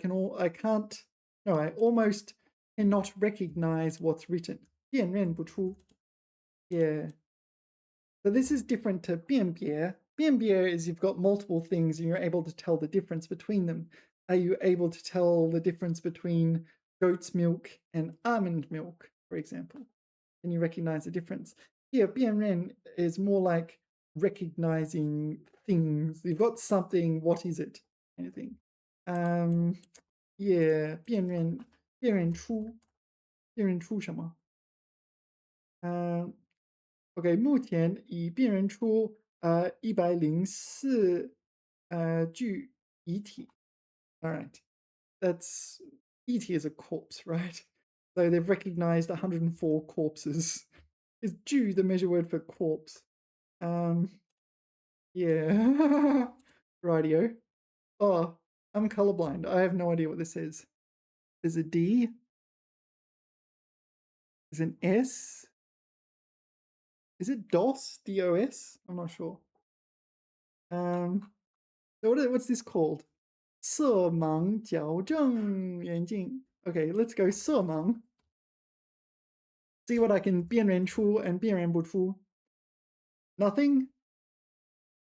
almost cannot recognize what's written. 辨认不出. Yeah. So this is different to 辨别. 辨别 is you've got multiple things and you're able to tell the difference between them. Are you able to tell the difference between goat's milk and almond milk, for example? Can you recognize the difference? Here, 辨认 is more like recognizing things. You've got something, what is it? Anything. Yeah, 辨认出什么? OK, 目前已辨认出104具遗体. All right, that's ET is a corpse, right? So they've recognized 104 corpses. Is 具 the measure word for corpse? Yeah. Rightio. Oh, I'm colorblind. I have no idea what this is. There's a D. There's an S. Is it DOS? DOS? I'm not sure. So what's this called? 色盲矫正眼镜. Okay, let's go 色盲. See what I can 辨认出 and 辨认不出. Nothing.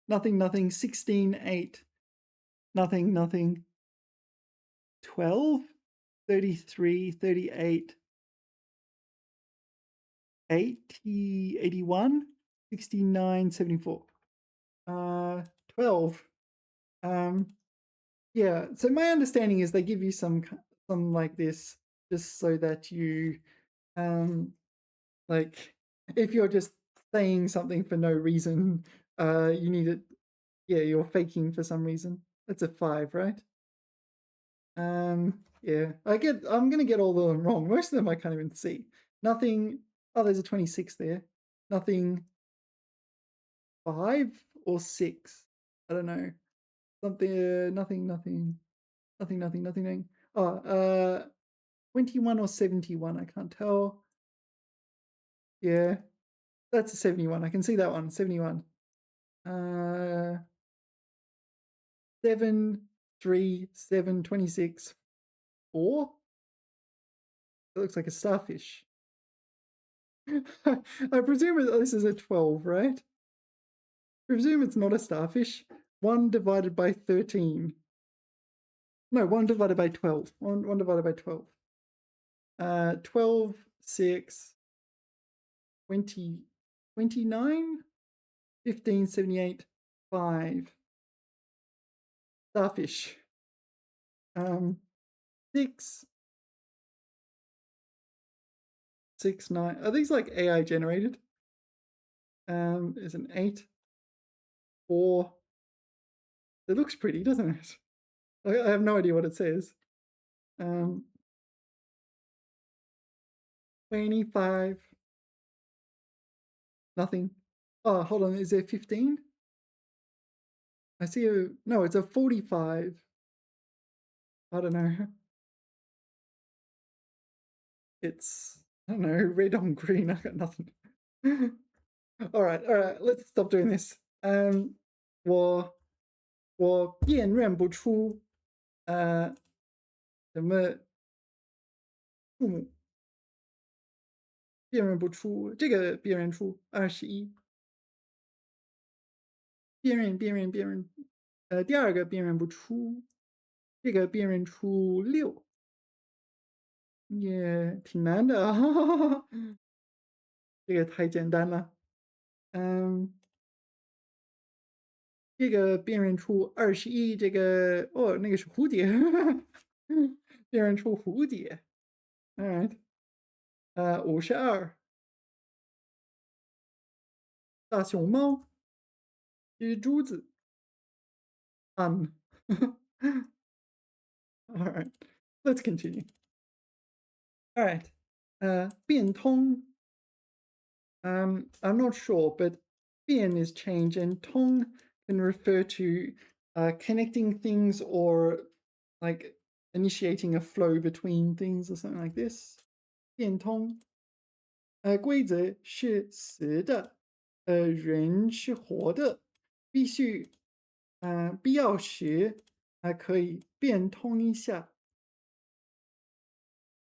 Nothing. 16, 8. Nothing. 12, 33, 38. 80, 81, 69, 74. 12. Yeah, so my understanding is they give you some like this just so that you like if you're just saying something for no reason, you need it. Yeah, you're faking for some reason. That's a 5, right? Yeah, I'm gonna get all of them wrong. Most of them I can't even see. Nothing. Oh, there's a 26 there. Nothing. 5 or 6. I don't know. Something. Nothing. Oh, 21 or 71. I can't tell. Yeah, that's a 71. I can see that one. 71. 7, 3, 7, 26, 4. It looks like a starfish. I presume this is a 12, right? I presume it's not a starfish. 1 divided by 13. No, 1 divided by 12. 1 divided by 12. 12, 6, 20, 29, 15, 78, 5. Starfish. 6, 6, 9. Are these like AI generated? Is an 8. 4. It looks pretty, doesn't it? I have no idea what it says. 25. Nothing. Oh, hold on. Is there 15? I see a... No, it's a 45. I don't know. It's... I don't know. Red on green. I got nothing. All right. Let's stop doing this. 我辨认不出什么数目，辨认不出这个辨认出21，辨认。第二个辨认不出，这个辨认出6，也挺难的啊，这个太简单了。嗯，这个辨认出21，这个哦，那个是蝴蝶，辨认出蝴蝶。All right，52，大熊猫，蜘蛛子。All right, let's continue. All right, 变通. I'm not sure, but 变 is change, and 通 can refer to connecting things or like initiating a flow between things or something like this. 变通，规则是死的，人是活的，必要时还可以变通一下。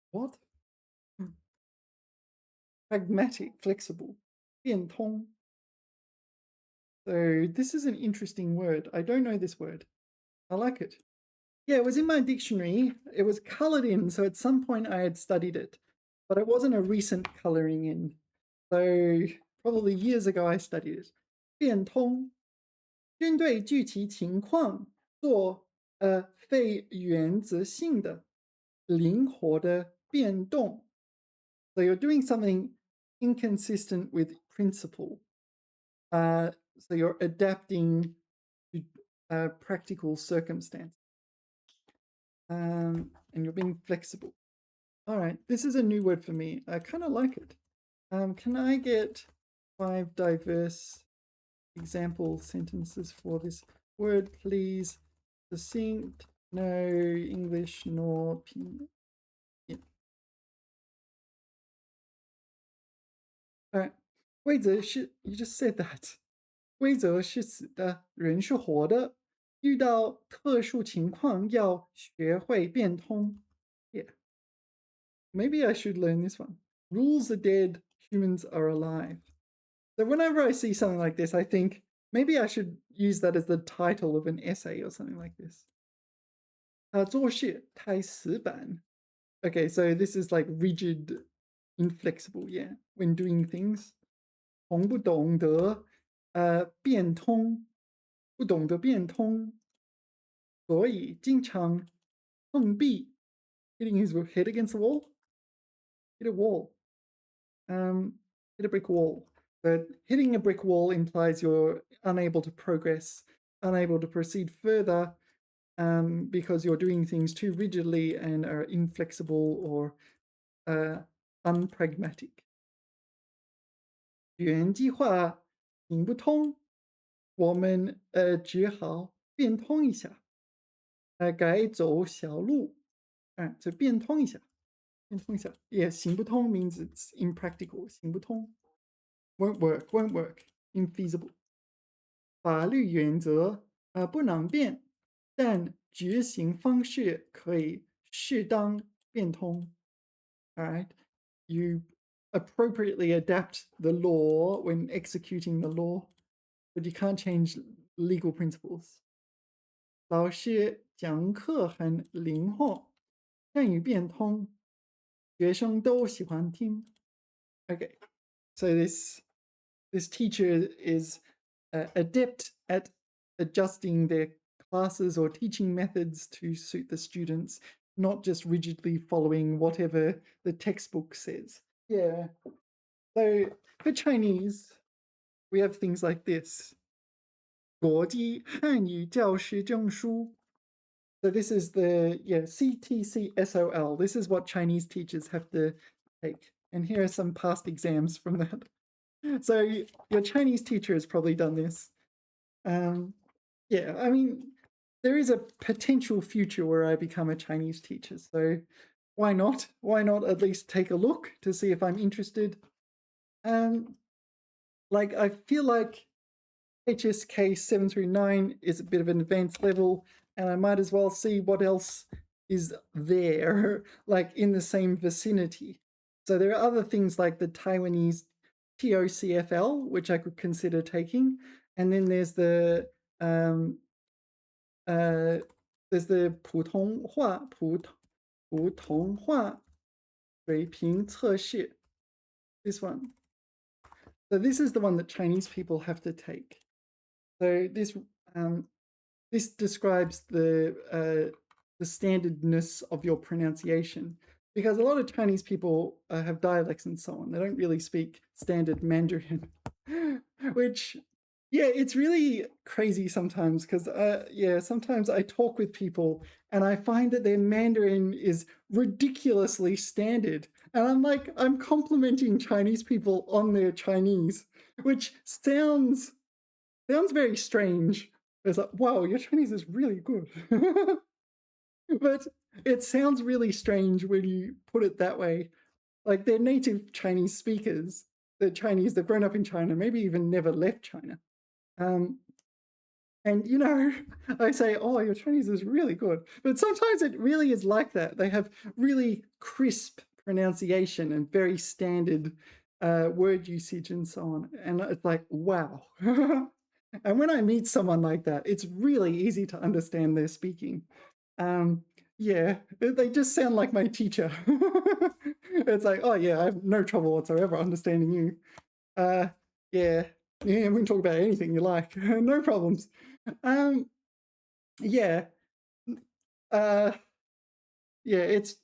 What? Pragmatic, flexible. 变通. So this is an interesting word. I don't know this word. I like it. Yeah, it was in my dictionary. It was colored in, so at some point I had studied it, but it wasn't a recent coloring in. So probably years ago I studied it. 变通，针对具体情况做非原则性的、灵活的变动。So you're doing something inconsistent with principle. So you're adapting to practical circumstance. And you're being flexible. All right, this is a new word for me. I kind of like it. Can I get 5 diverse example sentences for this word, please? Succinct, no English nor pinyin. Yeah. All right. 规则是 you just said that. 规则是死的，人是活的。遇到特殊情况要学会变通。Yeah. Maybe I should learn this one. Rules are dead, humans are alive. So whenever I see something like this, I think maybe I should use that as the title of an essay or something like this. 做事太死板. Okay, so this is like rigid, inflexible, yeah, when doing things. 懂不懂得变通，不懂得变通，所以经常碰壁 hitting his head against the wall, hit a wall, hit a brick wall. But hitting a brick wall implies you're unable to progress, unable to proceed further, because you're doing things too rigidly and are inflexible or unpragmatic. 原计划行不通，我们只好变通一下，改走小路，就变通一下，变通一下。Yeah, 行不通 means it's impractical. 行不通 won't work, won't work, infeasible. 法律原则不能变，但执行方式可以适当变通。All right, you appropriately adapt the law when executing the law, but you can't change legal principles. 老师讲课很灵活，汉语变通，学生都喜欢听。Okay, so this teacher is adept at adjusting their classes or teaching methods to suit the students, not just rigidly following whatever the textbook says. Yeah. So for Chinese, we have things like this. 国际汉语教师证书. So this is the CTCSOL. This is what Chinese teachers have to take. And here are some past exams from that. So your Chinese teacher has probably done this. Yeah, I mean, there is a potential future where I become a Chinese teacher. So why not? Why not at least take a look to see if I'm interested? Like I feel like HSK 7 through 9 is a bit of an advanced level, and I might as well see what else is there, like in the same vicinity. So there are other things like the Taiwanese TOCFL, which I could consider taking, and then there's the there's the 普通话水平测试. This one. So this is the one that Chinese people have to take. So this describes the standardness of your pronunciation, because a lot of Chinese people have dialects and so on. They don't really speak standard Mandarin, which, yeah, it's really crazy sometimes, because yeah, sometimes I talk with people and I find that their Mandarin is ridiculously standard. And I'm like, I'm complimenting Chinese people on their Chinese, which sounds very strange. It's like, wow, your Chinese is really good. But it sounds really strange when you put it that way. Like, they're native Chinese speakers. They're Chinese, they've grown up in China, maybe even never left China. And, you know, I say, oh, your Chinese is really good. But sometimes it really is like that. They have really crisp pronunciation and very standard word usage and so on. And it's like, wow. And when I meet someone like that, it's really easy to understand their speaking. Yeah, they just sound like my teacher. It's like, oh yeah, I have no trouble whatsoever understanding you. Yeah, we can talk about anything you like, no problems. Yeah, yeah, it's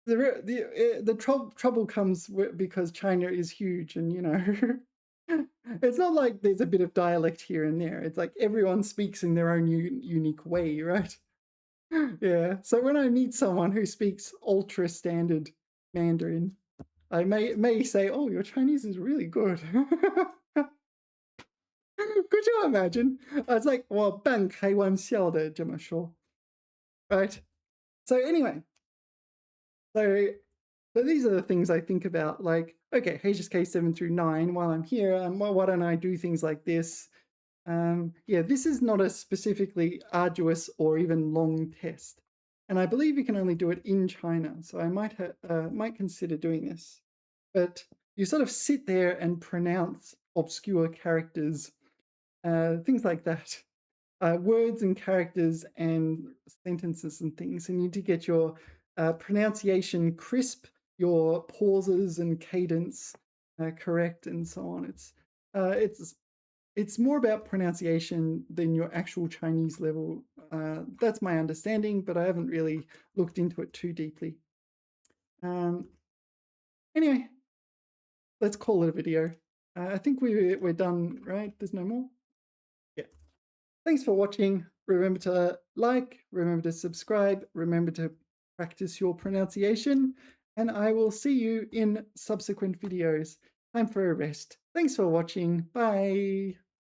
the trouble comes because China is huge, and you know, it's not like there's a bit of dialect here and there. It's like everyone speaks in their own unique way, right? Yeah. So when I meet someone who speaks ultra standard Mandarin, I may say, "Oh, your Chinese is really good." Could you imagine? It's like 我半开玩笑的这么说, right? So anyway, so these are the things I think about. Like, okay, HSK 7 through 9. While I'm here, why don't I do things like this? Yeah, this is not a specifically arduous or even long test, and I believe you can only do it in China. So I might consider doing this. But you sort of sit there and pronounce obscure characters, things like that. Words and characters and sentences and things, and you need to get your pronunciation crisp, your pauses and cadence correct, and so on. It's more about pronunciation than your actual Chinese level. That's my understanding, but I haven't really looked into it too deeply. Anyway, let's call it a video. I think we're done, right? There's no more? Yeah. Thanks for watching. Remember to like, remember to subscribe, remember to practice your pronunciation, and I will see you in subsequent videos. Time for a rest. Thanks for watching. Bye.